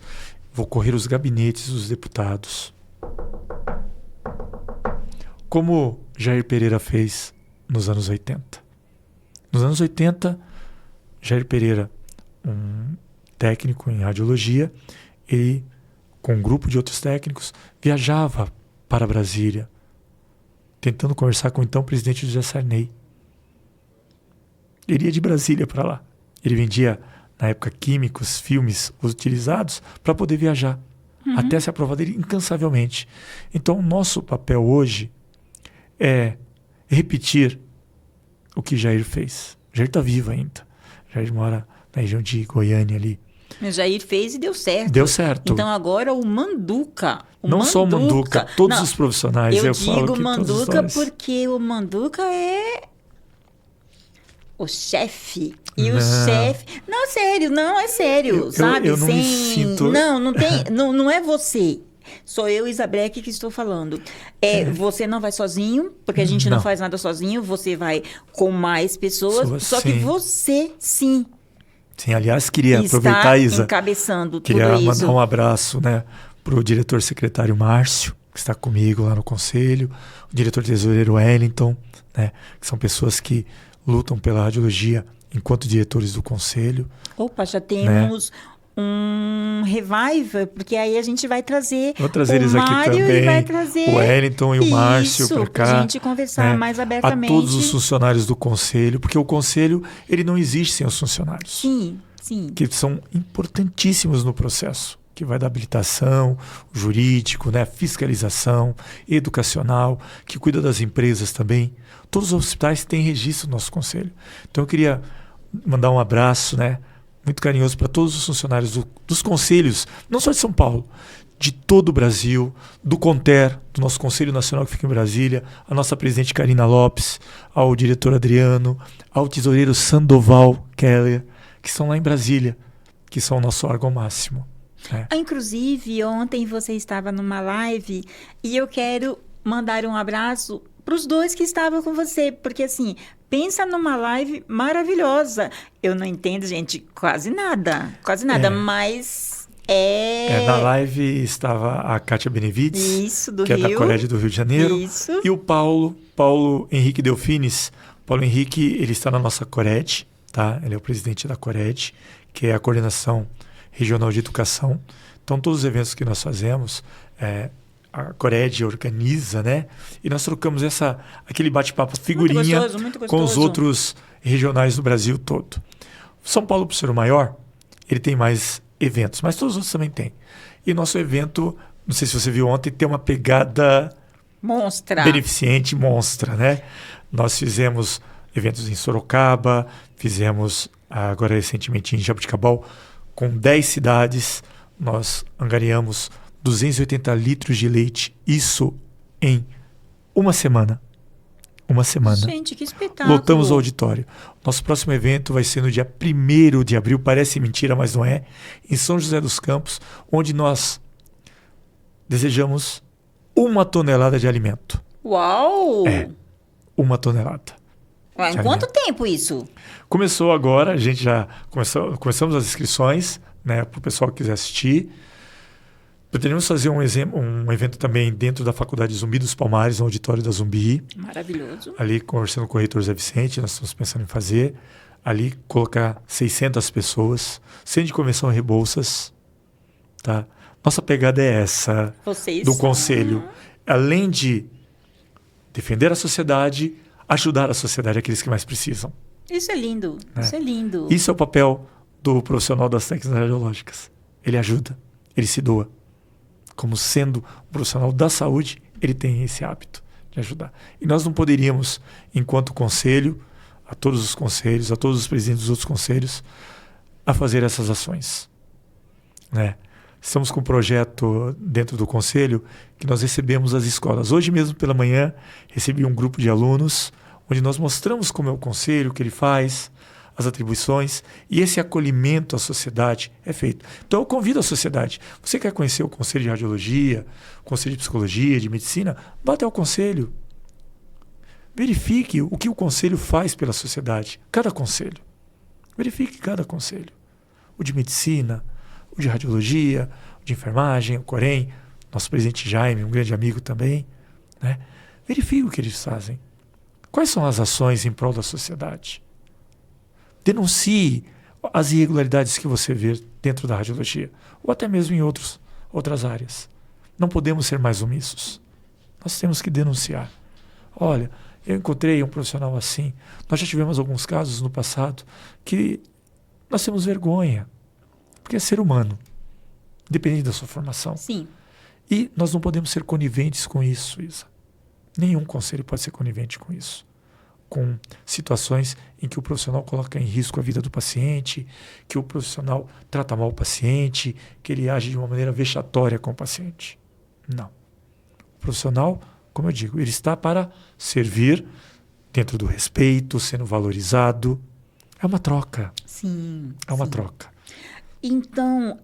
Speaker 3: vou correr os gabinetes dos deputados. Como Jair Pereira fez nos anos 80. Nos anos 80, Jair Pereira, um técnico em radiologia, ele, com um grupo de outros técnicos, viajava para Brasília, tentando conversar com o então presidente José Sarney. Ele ia de Brasília para lá. Ele vendia, na época, químicos, filmes utilizados para poder viajar, até ser aprovado ele incansavelmente. Então, o nosso papel hoje é repetir o que Jair fez. Jair está vivo ainda. Jair mora na região de Goiânia ali.
Speaker 2: Mas Jair fez e deu certo.
Speaker 3: Deu certo.
Speaker 2: Então agora o Manduca.
Speaker 3: Não só o Manduca, todos os profissionais.
Speaker 2: Eu
Speaker 3: falo
Speaker 2: digo
Speaker 3: que
Speaker 2: Manduca porque o Manduca é o chefe. E o chefe... Não, sério, não, é sério, sabe?
Speaker 3: Eu não me sinto...
Speaker 2: Não tem... não é você. Sou eu, Isabreque, que estou falando. Você não vai sozinho, porque a gente não
Speaker 3: Não.
Speaker 2: faz nada sozinho. Você vai com mais pessoas. Só que
Speaker 3: Sim.
Speaker 2: você, sim,
Speaker 3: Sim, aliás, queria
Speaker 2: está
Speaker 3: aproveitar, Isa,
Speaker 2: encabeçando
Speaker 3: queria
Speaker 2: tudo isso.
Speaker 3: mandar um abraço, né, para o diretor secretário Márcio, que está comigo lá no conselho, o diretor tesoureiro Wellington, né, que são pessoas que lutam pela radiologia enquanto diretores do conselho.
Speaker 2: Opa, já temos um revival, porque aí a gente vai trazer
Speaker 3: Vou trazer eles
Speaker 2: o
Speaker 3: aqui
Speaker 2: Mário
Speaker 3: também,
Speaker 2: e vai trazer
Speaker 3: o Wellington e o Márcio para cá.
Speaker 2: pra gente conversar
Speaker 3: né,
Speaker 2: mais
Speaker 3: a
Speaker 2: abertamente.
Speaker 3: todos os funcionários do conselho, porque o conselho ele não existe sem os funcionários,
Speaker 2: Sim, sim.
Speaker 3: que são importantíssimos no processo, que vai da habilitação, jurídico, né, fiscalização, educacional, que cuida das empresas também. Todos os hospitais têm registro no nosso conselho. Então eu queria mandar um abraço, né, muito carinhoso para todos os funcionários dos conselhos, não só de São Paulo, de todo o Brasil, do CONTER, do nosso Conselho Nacional que fica em Brasília, a nossa presidente Karina Lopes, ao diretor Adriano, ao tesoureiro Sandoval Keller, que estão lá em Brasília, que são o nosso órgão máximo. né?
Speaker 2: Inclusive, ontem você estava numa live e eu quero mandar um abraço para os dois que estavam com você, porque assim, pensa numa live maravilhosa. Eu não entendo, gente, quase nada, mas
Speaker 3: Na live estava a Kátia Benevides,
Speaker 2: Isso, do
Speaker 3: que é da
Speaker 2: Rio.
Speaker 3: Cored do Rio de Janeiro,
Speaker 2: Isso.
Speaker 3: e o Paulo Henrique Delfines. Paulo Henrique, ele está na nossa Cored, tá? Ele é o presidente da Cored, que é a Coordenação Regional de Educação. Então, todos os eventos que nós fazemos, a Cored organiza, né? E nós trocamos aquele bate-papo figurinha
Speaker 2: Muito gostoso.
Speaker 3: com os outros regionais do Brasil todo. São Paulo, por ser o maior, ele tem mais eventos, mas todos os outros também têm. E nosso evento, não sei se você viu ontem, tem uma pegada
Speaker 2: Monstra.
Speaker 3: beneficente, monstra, né? Nós fizemos eventos em Sorocaba, fizemos agora recentemente em Jaboticabal, com 10 cidades, nós angariamos 280 litros de leite, isso em uma semana. Uma semana.
Speaker 2: Gente, que espetáculo.
Speaker 3: Lotamos o auditório. Nosso próximo evento vai ser no dia 1º de abril, parece mentira, mas não é, em São José dos Campos, onde nós desejamos 1 tonelada de alimento.
Speaker 2: Uau!
Speaker 3: 1 tonelada.
Speaker 2: Ué, em quanto tempo isso?
Speaker 3: Começou agora, a gente já começamos as inscrições, né, para o pessoal que quiser assistir. Pretendemos fazer um evento também dentro da Faculdade Zumbi dos Palmares, no auditório da Zumbi.
Speaker 2: Maravilhoso.
Speaker 3: Ali, conversando com o reitor Zé Vicente, nós estamos pensando em fazer. Ali, colocar 600 pessoas, sem de convenção e Rebouças. Tá? Nossa pegada é essa,
Speaker 2: Vocês
Speaker 3: do conselho. Além de defender a sociedade, ajudar a sociedade, aqueles que mais precisam.
Speaker 2: Isso é lindo.
Speaker 3: Né?
Speaker 2: Isso é lindo.
Speaker 3: Isso é o papel do profissional das técnicas radiológicas. Ele ajuda, ele se doa. Como sendo um profissional da saúde, ele tem esse hábito de ajudar. E nós não poderíamos, enquanto conselho, a todos os conselhos, a todos os presidentes dos outros conselhos, a fazer essas ações. Né? Estamos com um projeto dentro do conselho que nós recebemos as escolas. Hoje mesmo pela manhã recebi um grupo de alunos onde nós mostramos como é o conselho, o que ele faz, as atribuições, e esse acolhimento à sociedade é feito. Então eu convido a sociedade. Você quer conhecer o Conselho de Radiologia, o Conselho de Psicologia, de Medicina? Vá até o Conselho. Verifique o que o Conselho faz pela sociedade. Cada Conselho. Verifique cada Conselho. O de Medicina, o de Radiologia, o de Enfermagem, o Corém, nosso presidente Jaime, um grande amigo também. Né? Verifique o que eles fazem. Quais são as ações em prol da sociedade? Denuncie as irregularidades que você vê dentro da radiologia, ou até mesmo em outras áreas. Não podemos ser mais omissos. Nós temos que denunciar. Olha, eu encontrei um profissional assim. Nós já tivemos alguns casos no passado que nós temos vergonha, porque é ser humano, independente da sua formação.
Speaker 2: Sim.
Speaker 3: E nós não podemos ser coniventes com isso, Isa. Nenhum conselho pode ser conivente com isso. Com situações em que o profissional coloca em risco a vida do paciente, que o profissional trata mal o paciente, que ele age de uma maneira vexatória com o paciente. Não. O profissional, como eu digo, ele está para servir dentro do respeito, sendo valorizado. É uma troca.
Speaker 2: Sim.
Speaker 3: É uma
Speaker 2: sim.
Speaker 3: troca.
Speaker 2: Então,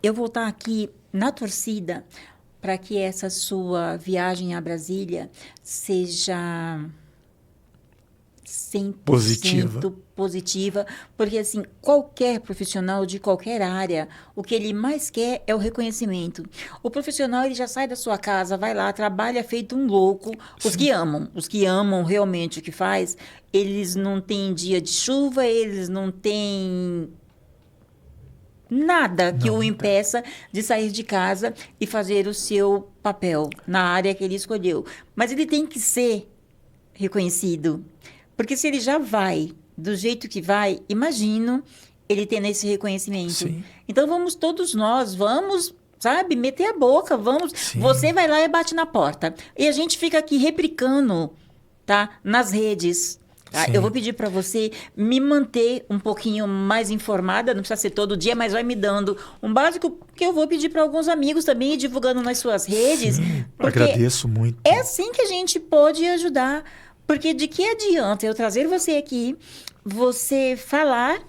Speaker 2: eu vou estar aqui na torcida para que essa sua viagem a Brasília seja 100% positiva, porque assim, qualquer profissional de qualquer área, o que ele mais quer é o reconhecimento. O profissional, ele já sai da sua casa, vai lá, trabalha feito um louco. Os que amam realmente o que faz, eles não têm dia de chuva, eles não têm nada que o impeça de sair de casa e fazer o seu papel na área que ele escolheu. Mas ele tem que ser reconhecido. Porque se ele já vai do jeito que vai, imagino ele tendo esse reconhecimento.
Speaker 3: Sim.
Speaker 2: Então, todos nós, sabe, meter a boca, vamos.
Speaker 3: Sim.
Speaker 2: Você vai lá e bate na porta. E a gente fica aqui replicando, tá? Nas redes. Tá? Eu vou pedir para você me manter um pouquinho mais informada, não precisa ser todo dia, mas vai me dando um básico que eu vou pedir para alguns amigos também, divulgando nas suas redes.
Speaker 3: Sim, agradeço muito.
Speaker 2: É assim que a gente pode ajudar. Porque de que adianta eu trazer você aqui, você falar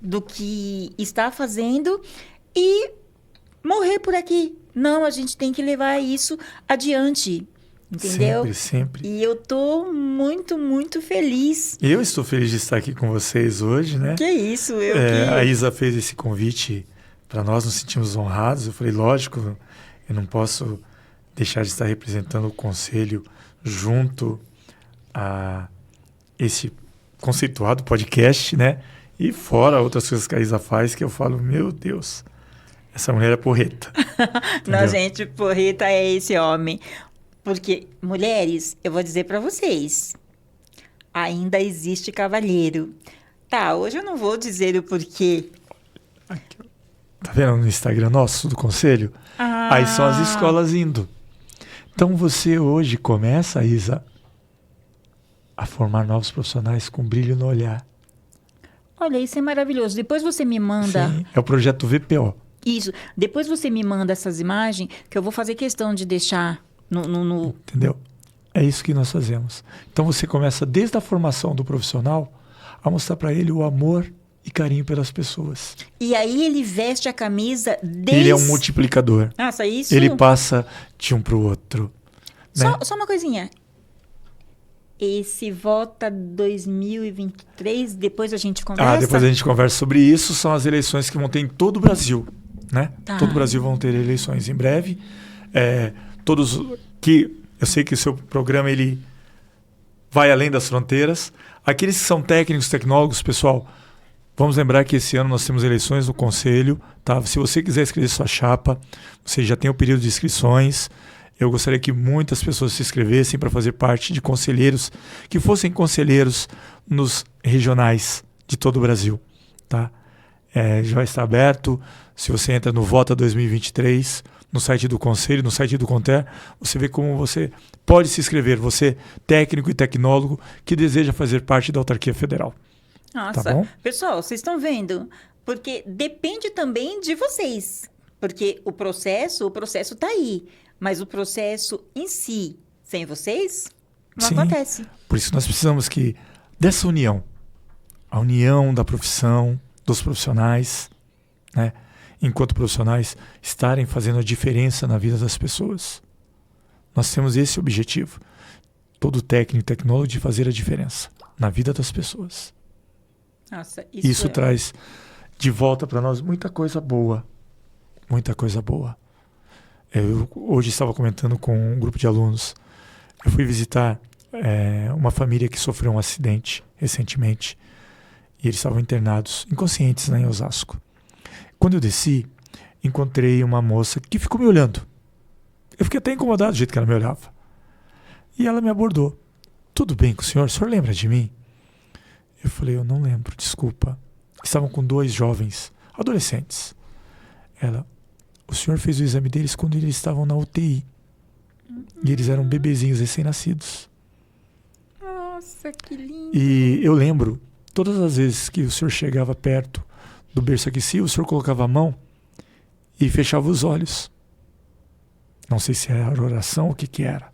Speaker 2: do que está fazendo e morrer por aqui? Não, a gente tem que levar isso adiante, entendeu?
Speaker 3: Sempre.
Speaker 2: E eu tô muito, muito feliz.
Speaker 3: Eu estou feliz de estar aqui com vocês hoje, né?
Speaker 2: Que isso,
Speaker 3: A Isa fez esse convite para nós, nos sentimos honrados. Eu falei, lógico, eu não posso deixar de estar representando o conselho junto a esse conceituado podcast, né? E fora outras coisas que a Isa faz, que eu falo, meu Deus, essa mulher é porreta.
Speaker 2: Não, gente, porreta é esse homem. Porque, mulheres, eu vou dizer para vocês, ainda existe cavalheiro. Tá, hoje eu não vou dizer o porquê.
Speaker 3: Aqui, tá vendo no Instagram nosso do conselho? Aí são as escolas indo. Então você hoje começa, Isa, a formar novos profissionais com brilho no olhar.
Speaker 2: Olha, isso é maravilhoso. Depois você me manda...
Speaker 3: Sim, é o projeto VPO.
Speaker 2: Isso. Depois você me manda essas imagens que eu vou fazer questão de deixar no...
Speaker 3: Entendeu? É isso que nós fazemos. Então você começa desde a formação do profissional a mostrar para ele o amor e carinho pelas pessoas.
Speaker 2: E aí ele veste a camisa desde...
Speaker 3: Ele é um multiplicador.
Speaker 2: Nossa, isso...
Speaker 3: Ele passa de um para o outro. Né?
Speaker 2: Só uma coisinha. Esse Vota 2023, depois a gente conversa?
Speaker 3: Depois a gente conversa sobre isso. São as eleições que vão ter em todo o Brasil, né?
Speaker 2: Tá.
Speaker 3: Todo o Brasil vão ter eleições em breve. Eu sei que o seu programa ele vai além das fronteiras. Aqueles que são técnicos, tecnólogos, pessoal, vamos lembrar que esse ano nós temos eleições no Conselho. Tá? Se você quiser escrever sua chapa, você já tem o período de inscrições. Eu gostaria que muitas pessoas se inscrevessem para fazer parte de conselheiros, que fossem conselheiros nos regionais de todo o Brasil. Tá? Já vai estar aberto. Se você entra no Vota 2023, no site do Conselho, no site do Conter, você vê como você pode se inscrever. Você, técnico e tecnólogo, que deseja fazer parte da autarquia federal.
Speaker 2: Nossa,
Speaker 3: tá bom?
Speaker 2: Pessoal, vocês estão vendo? Porque depende também de vocês. Porque o processo está aí. Mas o processo em si, sem vocês, não acontece.
Speaker 3: Por isso nós precisamos dessa união. A união da profissão, dos profissionais, né? Enquanto profissionais, estarem fazendo a diferença na vida das pessoas. Nós temos esse objetivo. Todo técnico e tecnólogo de fazer a diferença na vida das pessoas.
Speaker 2: Nossa,
Speaker 3: Isso traz de volta para nós muita coisa boa. Muita coisa boa. Eu hoje estava comentando com um grupo de alunos. Eu fui visitar uma família que sofreu um acidente recentemente. E eles estavam internados, inconscientes, em Osasco. Quando eu desci, encontrei uma moça que ficou me olhando. Eu fiquei até incomodado do jeito que ela me olhava. E ela me abordou. Tudo bem com o senhor? O senhor lembra de mim? Eu falei, eu não lembro, desculpa. Estavam com 2 jovens, adolescentes. Ela... O senhor fez o exame deles quando eles estavam na UTI. E eles eram bebezinhos recém-nascidos.
Speaker 2: Nossa, que lindo.
Speaker 3: E eu lembro, todas as vezes que o senhor chegava perto do berço aquecido, o senhor colocava a mão e fechava os olhos. Não sei se era oração ou o que era.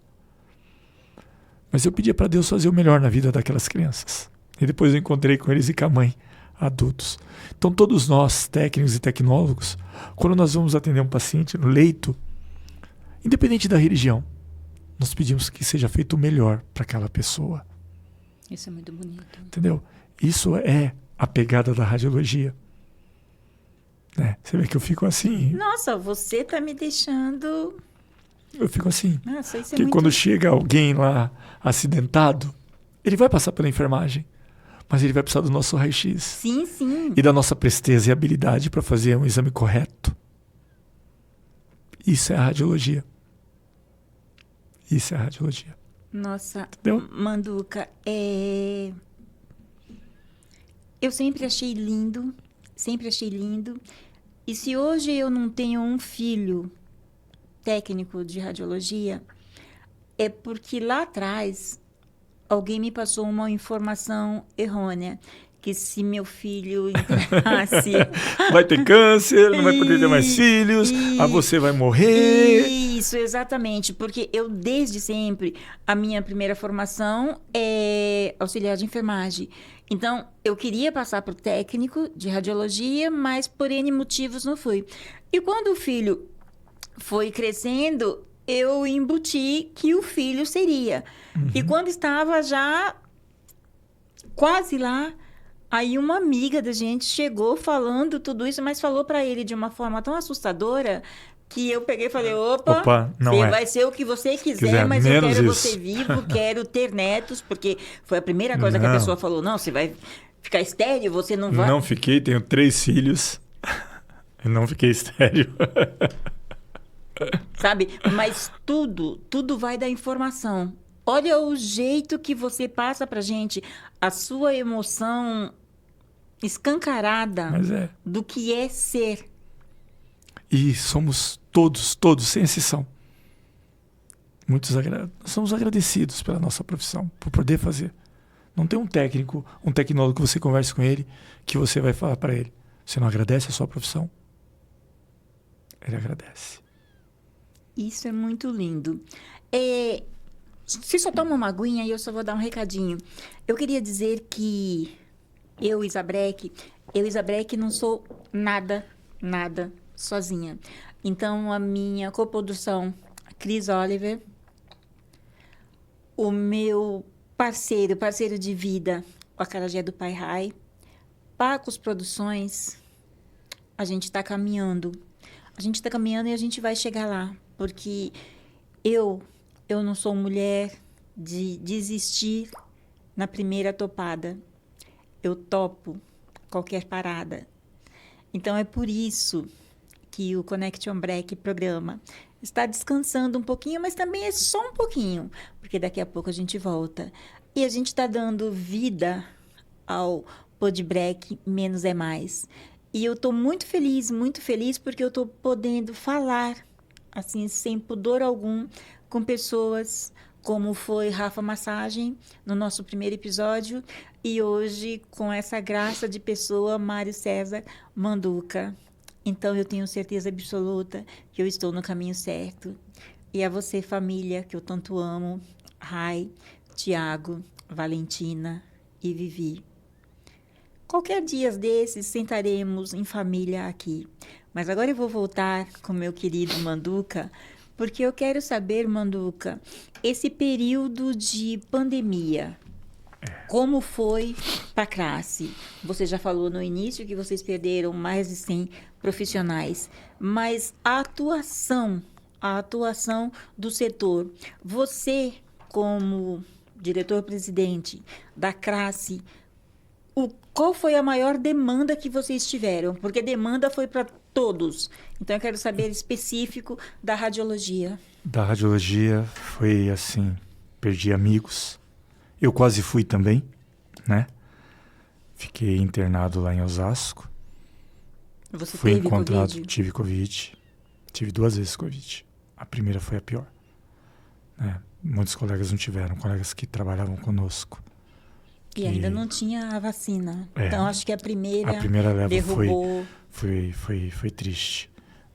Speaker 3: Mas eu pedia para Deus fazer o melhor na vida daquelas crianças. E depois eu encontrei com eles e com a mãe, adultos. Então, todos nós, técnicos e tecnólogos, quando nós vamos atender um paciente no leito, independente da religião, nós pedimos que seja feito o melhor para aquela pessoa.
Speaker 2: Isso é muito bonito.
Speaker 3: Entendeu? Isso é a pegada da radiologia. Né? Você vê que eu fico assim.
Speaker 2: Nossa, você tá me deixando...
Speaker 3: Eu fico assim.
Speaker 2: Nossa, isso é
Speaker 3: Porque
Speaker 2: muito...
Speaker 3: quando chega alguém lá acidentado, ele vai passar pela enfermagem, mas ele vai precisar do nosso raio-x.
Speaker 2: Sim, sim.
Speaker 3: E da nossa presteza e habilidade para fazer um exame correto. Isso é a radiologia. Isso é a radiologia.
Speaker 2: Nossa,
Speaker 3: Entendeu?
Speaker 2: Manduca, eu sempre achei lindo, sempre achei lindo. E se hoje eu não tenho um filho técnico de radiologia, é porque lá atrás alguém me passou uma informação errônea, que se meu filho entrasse...
Speaker 3: Vai ter câncer, não vai poder ter mais filhos, aí você vai morrer.
Speaker 2: Isso, exatamente, porque eu desde sempre, a minha primeira formação é auxiliar de enfermagem. Então, eu queria passar para o técnico de radiologia, mas por N motivos não fui. E quando o filho foi crescendo, eu embuti que o filho seria. E quando estava já quase lá, aí uma amiga da gente chegou falando tudo isso, mas falou para ele de uma forma tão assustadora que eu peguei e falei, opa,
Speaker 3: não
Speaker 2: você
Speaker 3: é.
Speaker 2: vai ser o que você quiser, mas eu
Speaker 3: menos
Speaker 2: quero
Speaker 3: isso.
Speaker 2: você vivo, quero ter netos, porque foi a primeira coisa que a pessoa falou, não, você vai ficar estéril, você não vai...
Speaker 3: Não fiquei, tenho 3 filhos. Eu não fiquei estéril.
Speaker 2: Sabe? Mas tudo vai da informação. Olha o jeito que você passa pra gente, a sua emoção escancarada
Speaker 3: Mas é.
Speaker 2: do que é ser.
Speaker 3: E somos todos, sem exceção. Nós somos agradecidos pela nossa profissão, por poder fazer. Não tem um técnico, um tecnólogo que você converse com ele, que você vai falar para ele. Você não agradece a sua profissão? Ele agradece.
Speaker 2: Isso é muito lindo. Você só toma uma aguinha e eu só vou dar um recadinho. Eu queria dizer que eu, Isa Breck, não sou nada sozinha. Então, a minha coprodução, a Cris Oliver, o meu parceiro de vida, o Acarajé do Pai Rai, Pacos Produções, a gente está caminhando. A gente está caminhando e a gente vai chegar lá. Porque eu não sou mulher de desistir na primeira topada. Eu topo qualquer parada. Então, é por isso que o Connection Break programa está descansando um pouquinho, mas também é só um pouquinho, porque daqui a pouco a gente volta. E a gente está dando vida ao Podbreak Menos é Mais. E eu estou muito feliz, porque eu estou podendo falar, assim, sem pudor algum, com pessoas como foi Rafa Massagem, no nosso primeiro episódio, e hoje, com essa graça de pessoa, Mário César Manduca. Então, eu tenho certeza absoluta que eu estou no caminho certo. E a você, família, que eu tanto amo, Rai, Tiago, Valentina e Vivi. Qualquer dia desses, sentaremos em família aqui. Mas agora eu vou voltar com meu querido Manduca, porque eu quero saber, Manduca, esse período de pandemia, como foi para a classe? Você já falou no início que vocês perderam mais de 100 profissionais, mas a atuação do setor, você como diretor-presidente da classe, qual foi a maior demanda que vocês tiveram? Porque demanda foi para todos. Então, eu quero saber específico da radiologia.
Speaker 3: Da radiologia foi assim, perdi amigos. Eu quase fui também, né? Fiquei internado lá em Osasco.
Speaker 2: Você
Speaker 3: Fui
Speaker 2: teve
Speaker 3: encontrado,
Speaker 2: Covid?
Speaker 3: tive Covid. Tive 2 vezes Covid. A primeira foi a pior. Né? Muitos colegas não tiveram, colegas que trabalhavam conosco.
Speaker 2: E ainda não tinha a vacina.
Speaker 3: É,
Speaker 2: Então, acho que a primeira
Speaker 3: leva
Speaker 2: derrubou.
Speaker 3: foi triste.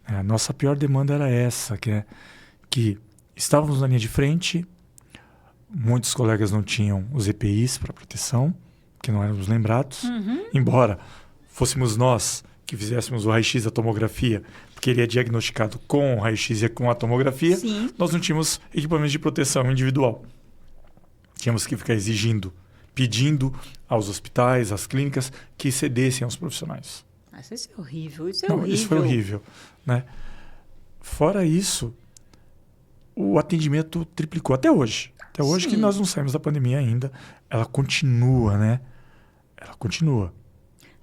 Speaker 3: A nossa pior demanda era essa, que estávamos na linha de frente, muitos colegas não tinham os EPIs para proteção, que não éramos lembrados, embora fôssemos nós que fizéssemos o raio-x da tomografia, porque ele é diagnosticado com o raio-x e com a tomografia,
Speaker 2: Sim.
Speaker 3: nós não tínhamos equipamentos de proteção individual. Tínhamos que ficar pedindo aos hospitais, às clínicas, que cedessem aos profissionais.
Speaker 2: Nossa, isso é horrível, isso é
Speaker 3: Não,
Speaker 2: horrível.
Speaker 3: isso foi horrível, né? Fora isso, o atendimento triplicou até hoje. Até hoje que nós não saímos da pandemia ainda. Ela continua, né? Ela continua.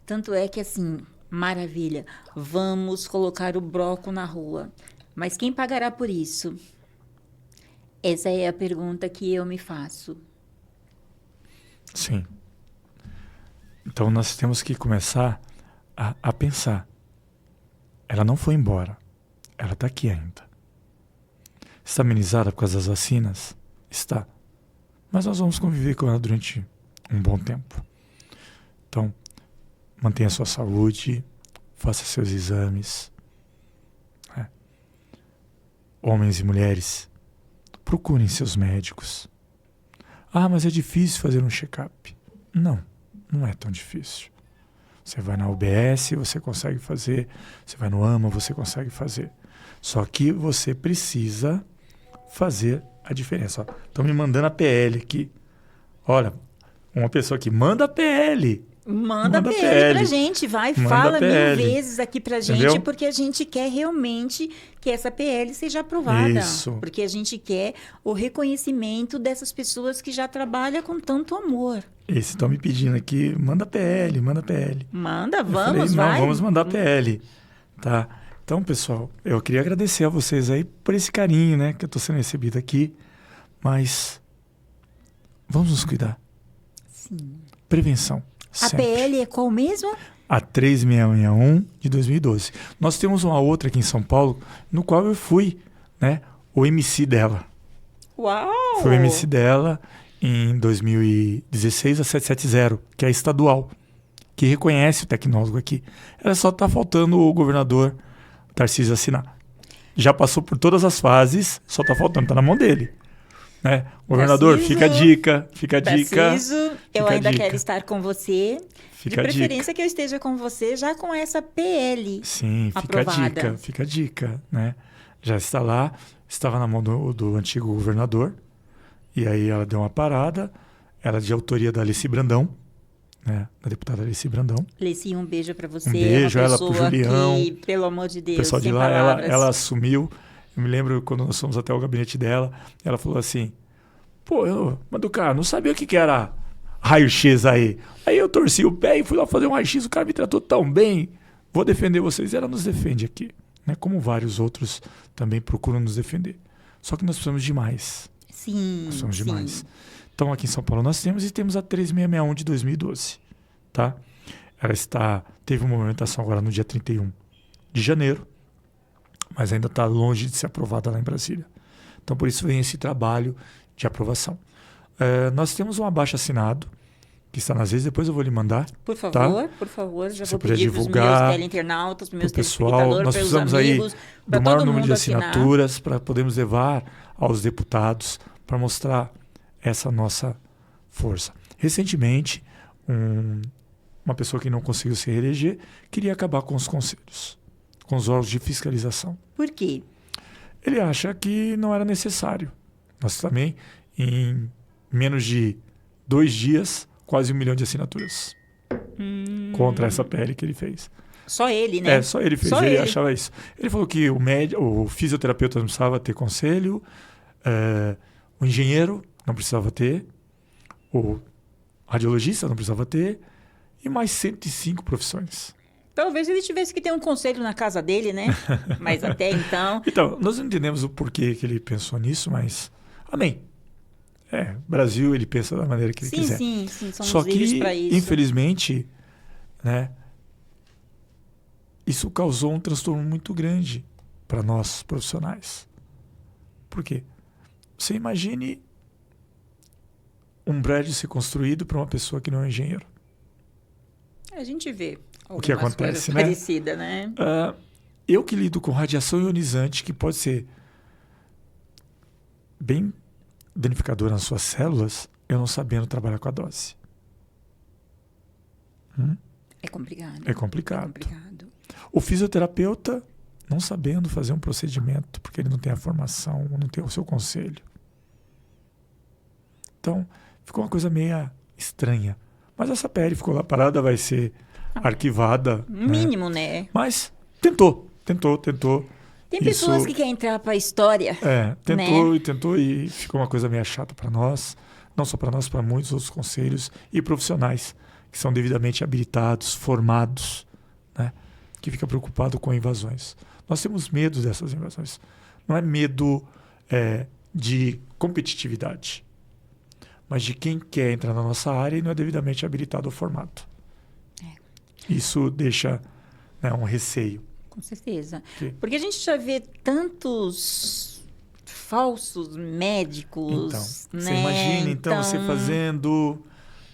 Speaker 2: Tanto é que, assim, maravilha, vamos colocar o bloco na rua. Mas quem pagará por isso? Essa é a pergunta que eu me faço.
Speaker 3: Sim. Então nós temos que começar a pensar. Ela não foi embora. Ela está aqui ainda. Está amenizada por causa das vacinas? Está. Mas nós vamos conviver com ela durante um bom tempo. Então, mantenha a sua saúde, faça seus exames. Né? Homens e mulheres, procurem seus médicos. Ah, mas é difícil fazer um check-up. Não, não é tão difícil. Você vai na UBS, você consegue fazer. Você vai no AMA, você consegue fazer. Só que você precisa fazer a diferença. Estão me mandando a PL aqui. Olha, uma pessoa aqui, manda a PL.
Speaker 2: Manda PL pra gente, vai, fala
Speaker 3: PL.
Speaker 2: 1000 vezes aqui pra gente,
Speaker 3: Entendeu?
Speaker 2: porque a gente quer realmente que essa PL seja aprovada.
Speaker 3: Isso.
Speaker 2: Porque a gente quer o reconhecimento dessas pessoas que já trabalham com tanto amor.
Speaker 3: Esse estão me pedindo aqui, manda PL, manda PL.
Speaker 2: Manda,
Speaker 3: Eu
Speaker 2: vamos,
Speaker 3: falei,
Speaker 2: vai.
Speaker 3: não, vamos mandar PL. Tá? Então, pessoal, eu queria agradecer a vocês aí por esse carinho, né, que eu tô sendo recebido aqui. Mas vamos nos cuidar.
Speaker 2: Sim.
Speaker 3: Prevenção.
Speaker 2: A
Speaker 3: Sempre.
Speaker 2: PL é qual mesmo?
Speaker 3: A 3661 de 2012. Nós temos uma outra aqui em São Paulo, no qual eu fui, né, o MC dela.
Speaker 2: Uau!
Speaker 3: Foi o MC dela em 2016, a 770, que é a estadual, que reconhece o tecnólogo aqui. Ela só está faltando o governador Tarcísio assinar. Já passou por todas as fases, só está faltando, está na mão dele. Né? Governador,
Speaker 2: Tarcísio,
Speaker 3: fica a dica, fica a dica.
Speaker 2: Tarcísio, eu
Speaker 3: fica a
Speaker 2: ainda
Speaker 3: dica.
Speaker 2: quero estar com você.
Speaker 3: Fica a
Speaker 2: De
Speaker 3: dica.
Speaker 2: preferência que eu esteja com você já com essa PL.
Speaker 3: Sim,
Speaker 2: aprovada.
Speaker 3: fica a dica, né? Já está lá, estava na mão do antigo governador, e aí ela deu uma parada, ela é de autoria da Alice Brandão, né? Da deputada Alice Brandão.
Speaker 2: Leci, um beijo pra você.
Speaker 3: Um beijo,
Speaker 2: uma
Speaker 3: ela pro
Speaker 2: pessoa
Speaker 3: Julião.
Speaker 2: que, pelo amor de
Speaker 3: O
Speaker 2: Deus,
Speaker 3: pessoal de
Speaker 2: sem
Speaker 3: lá,
Speaker 2: palavras.
Speaker 3: ela assumiu, eu me lembro quando nós fomos até o gabinete dela, ela falou assim, pô, mas do cara, não sabia o que era raio-x aí. Aí eu torci o pé e fui lá fazer um raio-x, o cara me tratou tão bem, vou defender vocês. Ela nos defende aqui, né? Como vários outros também procuram nos defender. Só que nós precisamos de mais.
Speaker 2: Sim,
Speaker 3: Nós precisamos de
Speaker 2: sim.
Speaker 3: mais. Então aqui em São Paulo nós temos, e temos a 3661 de 2012. Tá? Ela teve uma movimentação agora no dia 31 de janeiro, mas ainda está longe de ser aprovada lá em Brasília. Então por isso vem esse trabalho de aprovação. Nós temos um abaixo-assinado, que está nas redes, depois eu vou lhe mandar.
Speaker 2: Por favor, já
Speaker 3: Você
Speaker 2: vou
Speaker 3: puder
Speaker 2: pedir para os meus
Speaker 3: divulgar
Speaker 2: teleinternautas, para os meus
Speaker 3: pro pessoal.
Speaker 2: telespectadores,
Speaker 3: Nós
Speaker 2: para os
Speaker 3: precisamos
Speaker 2: amigos,
Speaker 3: aí
Speaker 2: para
Speaker 3: do maior
Speaker 2: todo
Speaker 3: número
Speaker 2: mundo
Speaker 3: de
Speaker 2: assinar.
Speaker 3: assinaturas para podermos levar aos deputados para mostrar essa nossa força. Recentemente, uma pessoa que não conseguiu se reeleger queria acabar com os conselhos, com os órgãos de fiscalização.
Speaker 2: Por quê?
Speaker 3: Ele acha que não era necessário. Nós também, em menos de 2 dias, quase 1 milhão de assinaturas contra essa PL que ele fez.
Speaker 2: Só ele, né?
Speaker 3: Só ele fez,
Speaker 2: Só
Speaker 3: ele
Speaker 2: ele.
Speaker 3: achava isso. Ele falou que o fisioterapeuta não precisava ter conselho, o engenheiro não precisava ter, o radiologista não precisava ter, e mais 105 profissões.
Speaker 2: Talvez ele tivesse que ter um conselho na casa dele, né? Mas até então...
Speaker 3: Então, nós não entendemos o porquê que ele pensou nisso, mas amém. Brasil, ele pensa da maneira que ele quiser.
Speaker 2: Sim, somos
Speaker 3: Só
Speaker 2: livres
Speaker 3: que,
Speaker 2: para isso.
Speaker 3: infelizmente, né, isso causou um transtorno muito grande para nós profissionais. Por quê? Você imagine um prédio ser construído por uma pessoa que não é engenheiro.
Speaker 2: A gente vê
Speaker 3: O que
Speaker 2: algumas
Speaker 3: acontece,
Speaker 2: coisas
Speaker 3: né?
Speaker 2: parecidas, né?
Speaker 3: Eu que lido com radiação ionizante, que pode ser bem danificadora nas suas células, eu não sabendo trabalhar com a dose.
Speaker 2: É complicado.
Speaker 3: É complicado.
Speaker 2: É complicado.
Speaker 3: O fisioterapeuta não sabendo fazer um procedimento, porque ele não tem a formação, não tem o seu conselho. Então, ficou uma coisa meio estranha. Mas essa PL ficou lá parada, vai ser arquivada.
Speaker 2: Mínimo, né?
Speaker 3: Mas tentou.
Speaker 2: Tem pessoas que querem entrar para a história.
Speaker 3: Tentou e ficou uma coisa meio chata para nós. Não só para nós, para muitos outros conselhos e profissionais que são devidamente habilitados, formados, né? Que fica preocupado com invasões. Nós temos medo dessas invasões. Não é medo de competitividade, mas de quem quer entrar na nossa área e não é devidamente habilitado ou formado. Isso deixa, né, um receio.
Speaker 2: Com certeza.
Speaker 3: Que...
Speaker 2: Porque a gente já vê tantos falsos médicos,
Speaker 3: então,
Speaker 2: né?
Speaker 3: Você imagina, então, você fazendo,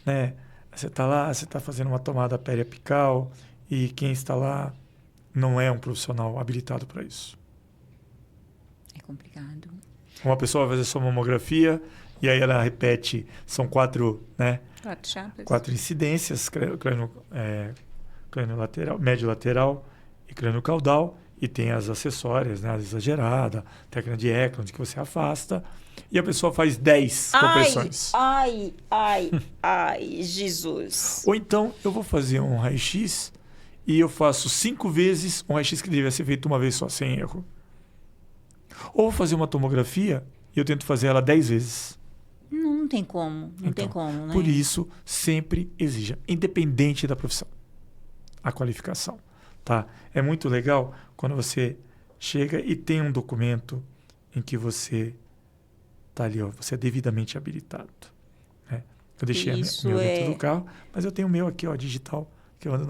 Speaker 3: né? Você está lá, você está fazendo uma tomada periapical e quem está lá não é um profissional habilitado para isso.
Speaker 2: É complicado.
Speaker 3: Uma pessoa vai fazer sua mamografia e aí ela repete, são 4, né?
Speaker 2: 4 chapas.
Speaker 3: 4 incidências, crânio lateral, médio lateral e crânio caudal, e tem as acessórias, né? A exagerada, técnica de Eklund que você afasta, e a pessoa faz 10 compressões.
Speaker 2: Ai, Jesus.
Speaker 3: Ou então eu vou fazer um raio-x e eu faço 5 vezes um raio-x que deveria ser feito uma vez só, sem erro. Ou vou fazer uma tomografia e eu tento fazer ela 10 vezes.
Speaker 2: Não tem como, tem como, né?
Speaker 3: Por isso, sempre exija, independente da profissão, a qualificação. Tá? É muito legal quando você chega e tem um documento em que você está ali, ó, você é devidamente habilitado. Né? Eu deixei o meu dentro do carro, mas eu tenho o meu aqui, ó, digital, que eu ando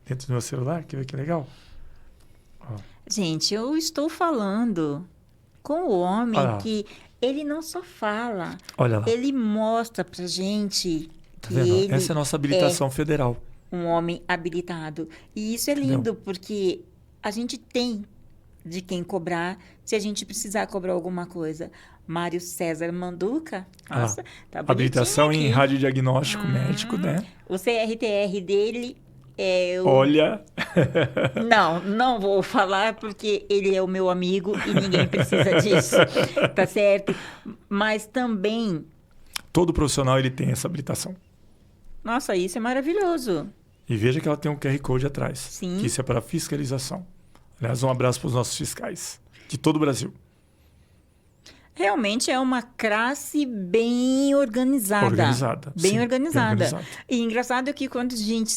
Speaker 3: dentro do meu celular. Quer ver que legal? Ó.
Speaker 2: Gente, eu estou falando com o homem que ele não só fala, ele mostra pra gente que ele
Speaker 3: essa é a nossa habilitação federal.
Speaker 2: Um homem habilitado. E isso é lindo, porque a gente tem de quem cobrar se a gente precisar cobrar alguma coisa. Mário César Manduca, nossa, tá bonitinho
Speaker 3: habilitação
Speaker 2: aqui.
Speaker 3: em radiodiagnóstico médico, né?
Speaker 2: O CRTR dele é o...
Speaker 3: Olha...
Speaker 2: Não vou falar porque ele é o meu amigo e ninguém precisa disso, tá certo? Mas também...
Speaker 3: Todo profissional ele tem essa habilitação.
Speaker 2: Nossa, isso é maravilhoso.
Speaker 3: E veja que ela tem um QR Code atrás.
Speaker 2: Sim.
Speaker 3: Que isso é para fiscalização. Aliás, um abraço para os nossos fiscais de todo o Brasil.
Speaker 2: Realmente é uma classe bem organizada. Bem organizada. E engraçado é que quando a gente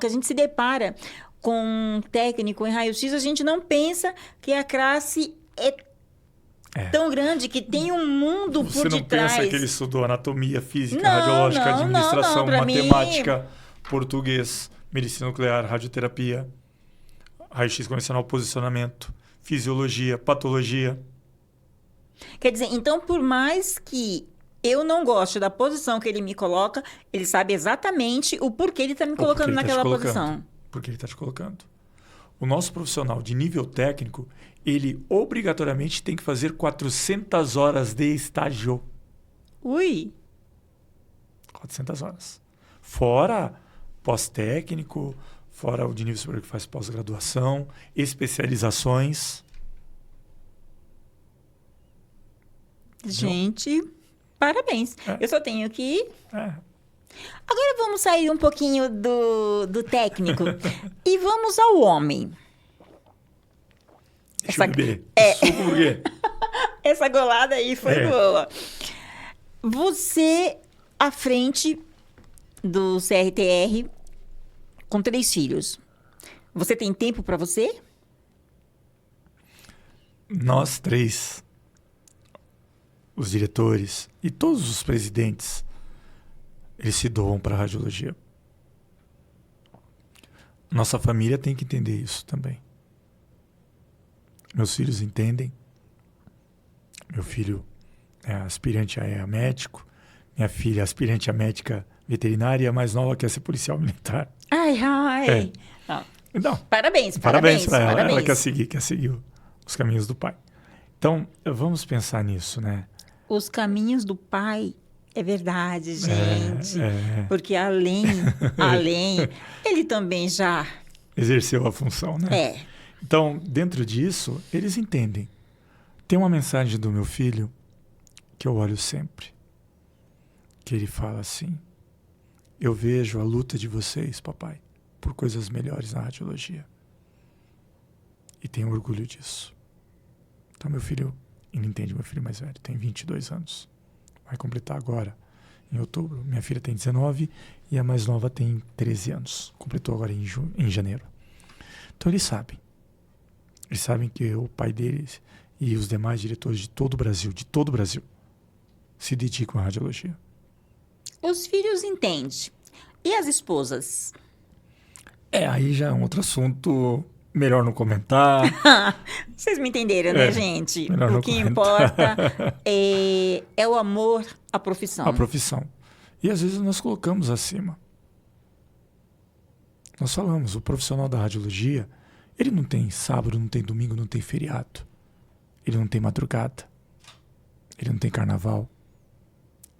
Speaker 2: que a gente se depara com um técnico em raio-x, a gente não pensa que a classe é tão grande, que tem um mundo por detrás. Você não pensa
Speaker 3: que ele estudou anatomia, física, radiológica, administração, matemática, português, medicina nuclear, radioterapia, raio-x convencional, posicionamento, fisiologia, patologia.
Speaker 2: Quer dizer, então, por mais que eu não goste da posição que ele me coloca, ele sabe exatamente o porquê ele está me colocando naquela posição.
Speaker 3: Porque ele está te colocando. O nosso profissional de nível técnico, ele obrigatoriamente tem que fazer 400 horas de estágio.
Speaker 2: Ui!
Speaker 3: 400 horas. Fora pós-técnico, fora o de nível superior que faz pós-graduação, especializações.
Speaker 2: Gente, parabéns. Eu só tenho que... Agora vamos sair um pouquinho do técnico e vamos ao homem.
Speaker 3: Deixa eu beber.
Speaker 2: Essa golada aí foi boa. Você, à frente do CRTR, com 3 filhos, você tem tempo para você?
Speaker 3: Nós 3, os diretores e todos os presidentes, eles se doam para a radiologia. Nossa família tem que entender isso também. Meus filhos entendem. Meu filho é aspirante a médico. Minha filha é aspirante a médica veterinária e a mais nova quer ser policial militar.
Speaker 2: Ai.
Speaker 3: Não.
Speaker 2: Parabéns
Speaker 3: para ela. Ela quer seguir os caminhos do pai. Então, vamos pensar nisso, né?
Speaker 2: Os caminhos do pai É verdade, gente.
Speaker 3: É.
Speaker 2: Porque além, ele também já...
Speaker 3: Exerceu a função, né?
Speaker 2: É.
Speaker 3: Então, dentro disso, eles entendem. Tem uma mensagem do meu filho que eu olho sempre. Que ele fala assim: eu vejo a luta de vocês, papai, por coisas melhores na radiologia. E tenho orgulho disso. Então, meu filho, ele entende, meu filho mais velho, tem 22 anos. Vai completar agora, em outubro. Minha filha tem 19 e a mais nova tem 13 anos. Completou agora em janeiro. Então, eles sabem. Eles sabem que o pai deles e os demais diretores de todo o Brasil, se dedicam à radiologia.
Speaker 2: Os filhos entendem. E as esposas?
Speaker 3: Aí já é um outro assunto, melhor não comentar.
Speaker 2: Vocês me entenderam, né, gente?
Speaker 3: Melhor não
Speaker 2: O que
Speaker 3: comentar.
Speaker 2: importa é o amor à profissão.
Speaker 3: A profissão. E às vezes nós colocamos acima. Nós falamos, o profissional da radiologia, ele não tem sábado, não tem domingo, não tem feriado. Ele não tem madrugada. Ele não tem carnaval.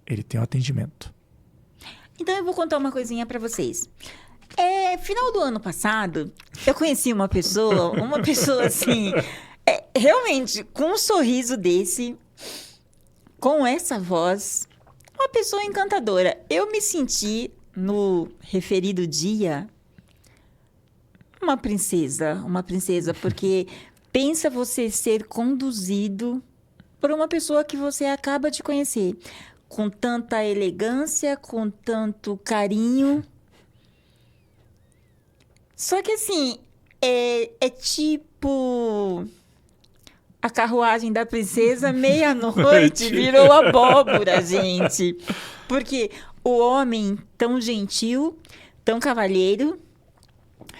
Speaker 3: Ele tem o atendimento.
Speaker 2: Então eu vou contar uma coisinha pra vocês. Final do ano passado, eu conheci uma pessoa assim, realmente, com um sorriso desse, com essa voz, uma pessoa encantadora. Eu me senti, no referido dia, uma princesa, porque pensa você ser conduzido por uma pessoa que você acaba de conhecer, com tanta elegância, com tanto carinho. Só que assim, é tipo a carruagem da princesa, meia-noite, virou abóbora, gente. Porque o homem tão gentil, tão cavalheiro,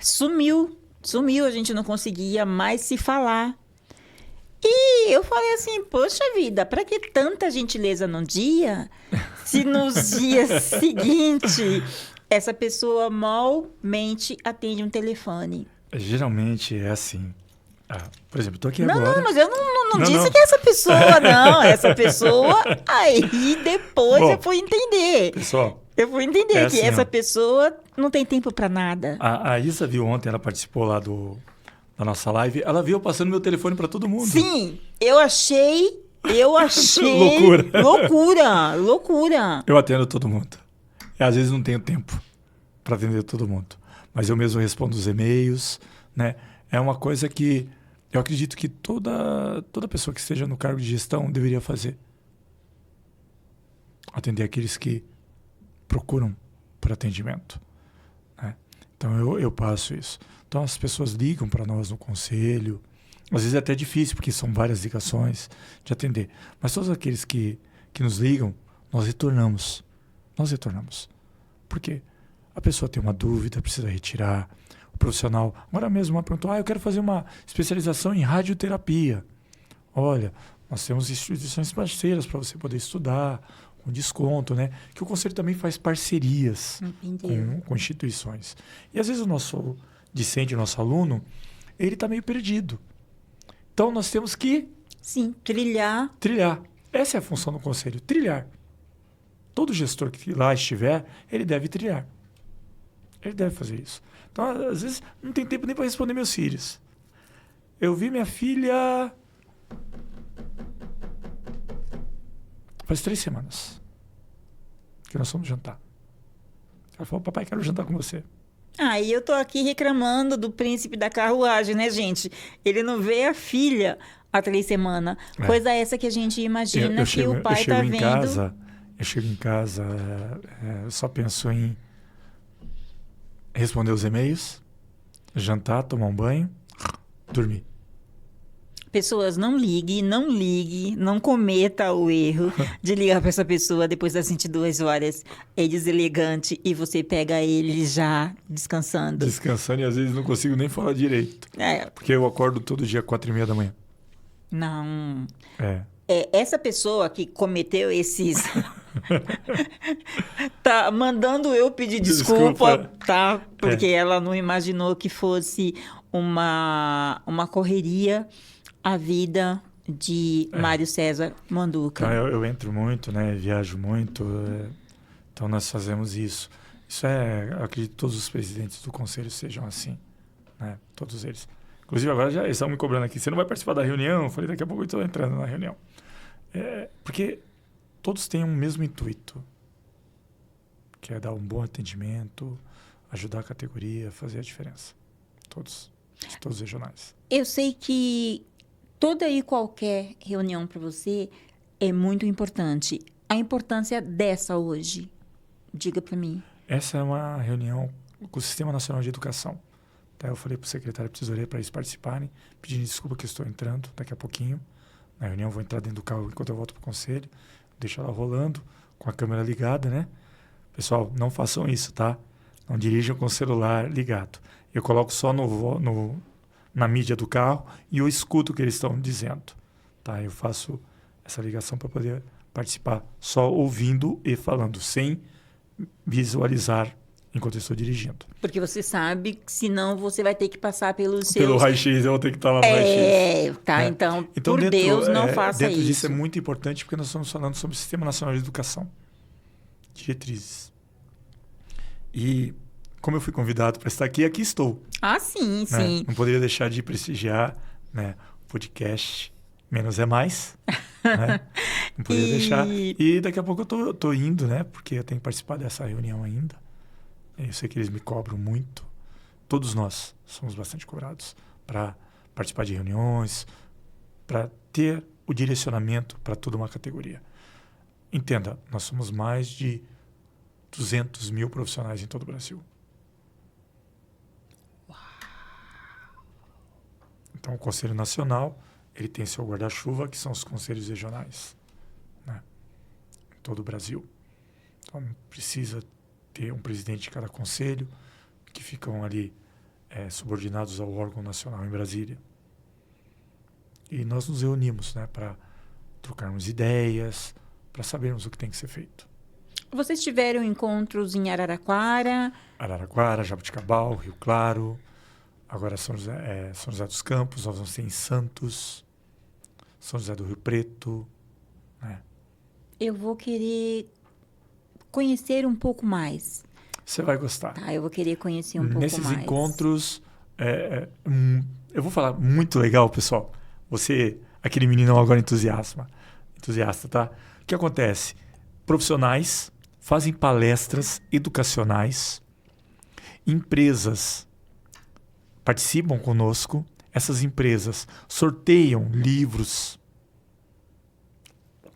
Speaker 2: sumiu, a gente não conseguia mais se falar. E eu falei assim, poxa vida, para que tanta gentileza num dia, se nos dias seguintes essa pessoa malmente atende um telefone?
Speaker 3: Geralmente é assim. Por exemplo, estou aqui
Speaker 2: Não,
Speaker 3: agora.
Speaker 2: não, mas eu não disse que essa pessoa, não. Essa pessoa, aí depois
Speaker 3: Bom,
Speaker 2: eu fui entender.
Speaker 3: Pessoal,
Speaker 2: Eu fui entender que
Speaker 3: assim,
Speaker 2: essa
Speaker 3: ó.
Speaker 2: pessoa não tem tempo para nada.
Speaker 3: A Isa viu ontem, ela participou lá da nossa live. Ela viu eu passando meu telefone para todo mundo.
Speaker 2: Sim, eu achei
Speaker 3: Loucura.
Speaker 2: loucura.
Speaker 3: Eu atendo todo mundo. Às vezes não tenho tempo para atender todo mundo. Mas eu mesmo respondo os e-mails, né? É uma coisa que eu acredito que toda pessoa que esteja no cargo de gestão deveria fazer. Atender aqueles que procuram por atendimento, né? Então eu passo isso. Então as pessoas ligam para nós no conselho. Às vezes é até difícil, porque são várias ligações de atender. Mas todos aqueles que nos ligam, nós retornamos. Por quê? A pessoa tem uma dúvida, precisa retirar. O profissional, agora mesmo, uma perguntou: eu quero fazer uma especialização em radioterapia. Olha, nós temos instituições parceiras para você poder estudar, com desconto, né? Que o conselho também faz parcerias com instituições. E às vezes o nosso discente, o nosso aluno, ele está meio perdido. Então nós temos que...
Speaker 2: Sim, trilhar.
Speaker 3: Essa é a função do conselho, trilhar. Todo gestor que lá estiver, ele deve trilhar. Ele deve fazer isso. Então, às vezes, não tem tempo nem para responder meus filhos. Eu vi minha filha faz 3 semanas que nós fomos jantar. Ela falou: papai, quero jantar com você.
Speaker 2: E eu tô aqui reclamando do príncipe da carruagem, né, gente? Ele não vê a filha há 3 semanas. Coisa essa que a gente imagina que o pai tá vendo.
Speaker 3: Eu chego em casa, eu só penso em responder os e-mails, jantar, tomar um banho, dormir.
Speaker 2: Pessoas, não ligue, não cometa o erro de ligar para essa pessoa depois das 22 horas. É deselegante e você pega ele já descansando.
Speaker 3: Descansando, e às vezes não consigo nem falar direito. Porque eu acordo todo dia 4h30 da manhã.
Speaker 2: Não.
Speaker 3: Essa
Speaker 2: pessoa que cometeu esses... tá mandando eu pedir desculpa, tá? Porque ela não imaginou que fosse uma correria a vida de Mário César Manduca.
Speaker 3: Então, eu entro muito, né? Viajo muito. Então, nós fazemos isso. Isso eu acredito que todos os presidentes do conselho sejam assim, né? Todos eles. Inclusive, agora já estão me cobrando aqui. Você não vai participar da reunião? Eu falei, daqui a pouco eu estou entrando na reunião. Porque todos têm um mesmo intuito, que é dar um bom atendimento, ajudar a categoria, fazer a diferença. Todos os regionais.
Speaker 2: Eu sei que toda e qualquer reunião para você é muito importante. A importância dessa hoje, diga para mim.
Speaker 3: Essa é uma reunião com o Sistema Nacional de Educação. Tá? Eu falei para o secretário de Tesouraria para eles participarem, pedindo desculpa que eu estou entrando daqui a pouquinho. Na reunião, vou entrar dentro do carro enquanto eu volto para o conselho, deixo ela rolando, com a câmera ligada, né? Pessoal, não façam isso, tá? Não dirijam com o celular ligado. Eu coloco só na mídia do carro e eu escuto o que eles estão dizendo, tá? Eu faço essa ligação para poder participar só ouvindo e falando, sem visualizar enquanto eu estou dirigindo.
Speaker 2: Porque você sabe que senão você vai ter que passar pelos seus...
Speaker 3: Pelo raio-x, eu vou ter que estar lá no raio-x.
Speaker 2: Tá. Então por
Speaker 3: dentro,
Speaker 2: Deus, não faça
Speaker 3: dentro
Speaker 2: isso.
Speaker 3: disso é muito importante porque nós estamos falando sobre o Sistema Nacional de Educação. Diretrizes. E como eu fui convidado para estar aqui estou.
Speaker 2: Ah, sim,
Speaker 3: Né?
Speaker 2: sim.
Speaker 3: Não poderia deixar de prestigiar, né, o podcast Menos é Mais. Né? Não poderia deixar. E daqui a pouco eu tô indo, né? Porque eu tenho que participar dessa reunião ainda. Eu sei que eles me cobram muito. Todos nós somos bastante cobrados para participar de reuniões, para ter o direcionamento para toda uma categoria. Entenda, nós somos mais de 200 mil profissionais em todo o Brasil. Então, o Conselho Nacional, ele tem seu guarda-chuva, que são os conselhos regionais, né? Em todo o Brasil. Então, precisa ter um presidente de cada conselho, que ficam ali subordinados ao órgão nacional em Brasília. E nós nos reunimos, né, para trocarmos ideias, para sabermos o que tem que ser feito.
Speaker 2: Vocês tiveram encontros em Araraquara?
Speaker 3: Araraquara, Jaboticabal, Rio Claro, agora São José dos Campos, nós vamos ter em Santos, São José do Rio Preto, né?
Speaker 2: Eu vou querer conhecer um pouco mais.
Speaker 3: Você vai gostar.
Speaker 2: Tá, eu vou querer conhecer um pouco mais.
Speaker 3: Nesses encontros, eu vou falar muito legal, pessoal. Você, aquele meninão agora entusiasta, tá? O que acontece? Profissionais fazem palestras educacionais, empresas participam conosco, essas empresas sorteiam livros,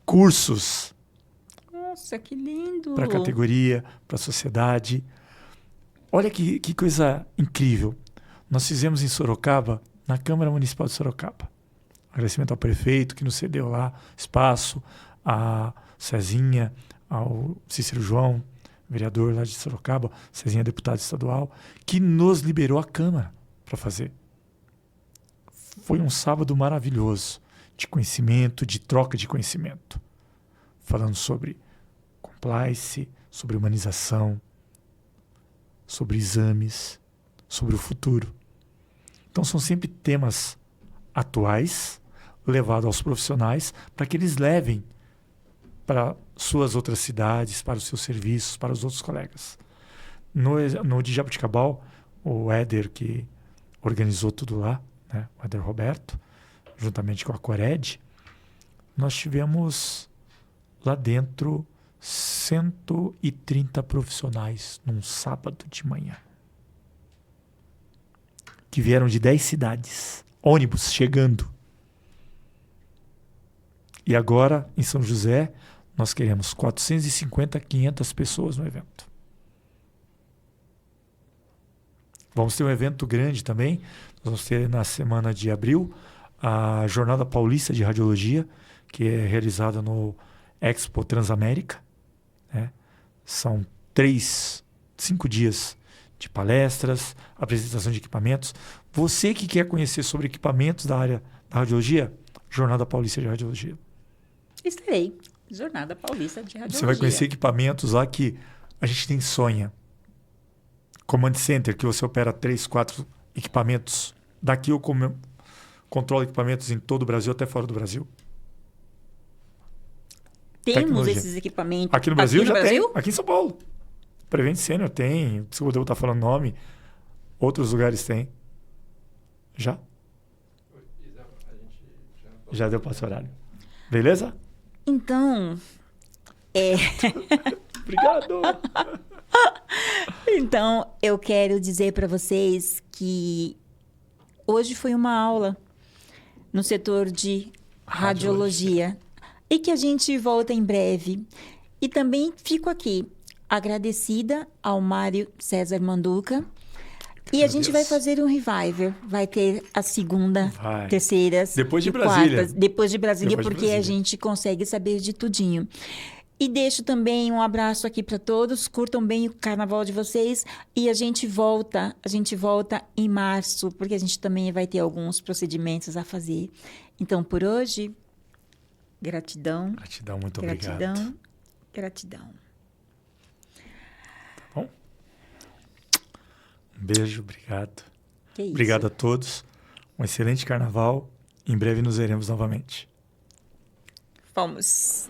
Speaker 3: cursos,
Speaker 2: Nossa, que lindo!
Speaker 3: para a categoria, para a sociedade. Olha que coisa incrível. Nós fizemos em Sorocaba, na Câmara Municipal de Sorocaba. Agradecimento ao prefeito que nos cedeu lá espaço, a Cezinha, ao Cícero João, vereador lá de Sorocaba, Cezinha deputado estadual, que nos liberou a Câmara para fazer. Foi um sábado maravilhoso de conhecimento, de troca de conhecimento. Falando sobre compliance, sobre humanização, sobre exames, sobre o futuro. Então são sempre temas atuais, levados aos profissionais, para que eles levem para suas outras cidades, para os seus serviços, para os outros colegas. No de Jaboticabal, o Éder, que organizou tudo lá, né, o Éder Roberto, juntamente com a Cored, nós tivemos lá dentro 130 profissionais num sábado de manhã, que vieram de 10 cidades, ônibus chegando. E agora, em São José, nós queremos 450, 500 pessoas no evento. Vamos ter um evento grande também. Nós vamos ter na semana de abril a Jornada Paulista de Radiologia, que é realizada no Expo Transamérica. Né? São 5 dias de palestras, apresentação de equipamentos. Você que quer conhecer sobre equipamentos da área da radiologia, Jornada Paulista de Radiologia.
Speaker 2: Estarei. Jornada Paulista de Radiologia.
Speaker 3: Você vai conhecer equipamentos lá que a gente tem sonha. Command Center, que você opera 3, 4 equipamentos. Daqui eu controla equipamentos em todo o Brasil, até fora do Brasil.
Speaker 2: Temos
Speaker 3: Tecnologia.
Speaker 2: esses equipamentos
Speaker 3: Aqui no Brasil já
Speaker 2: Brasil?
Speaker 3: tem. Aqui em São Paulo. Prevent Senior tem. Desculpa, eu devo estar falando nome. Outros lugares tem. Já? Já deu passo horário. Beleza?
Speaker 2: Então,
Speaker 3: Obrigado.
Speaker 2: então, eu quero dizer para vocês que hoje foi uma aula no setor de radiologia e que a gente volta em breve. E também fico aqui agradecida ao Mário César Manduca. E a gente vai fazer um reviver. Vai ter a segunda,
Speaker 3: Vai.
Speaker 2: terceira,
Speaker 3: Depois de
Speaker 2: e
Speaker 3: Brasília.
Speaker 2: quartas. Depois de Brasília,
Speaker 3: Depois de
Speaker 2: porque a
Speaker 3: Brasília.
Speaker 2: gente consegue saber de tudinho. E deixo também um abraço aqui para todos. Curtam bem o carnaval de vocês. E a gente volta em março, porque a gente também vai ter alguns procedimentos a fazer. Então, por hoje, gratidão,
Speaker 3: Gratidão, muito obrigado.
Speaker 2: gratidão, gratidão.
Speaker 3: Bom? Um beijo, obrigado.
Speaker 2: Que isso?
Speaker 3: Obrigado a todos. Um excelente carnaval. Em breve nos veremos novamente.
Speaker 2: Vamos.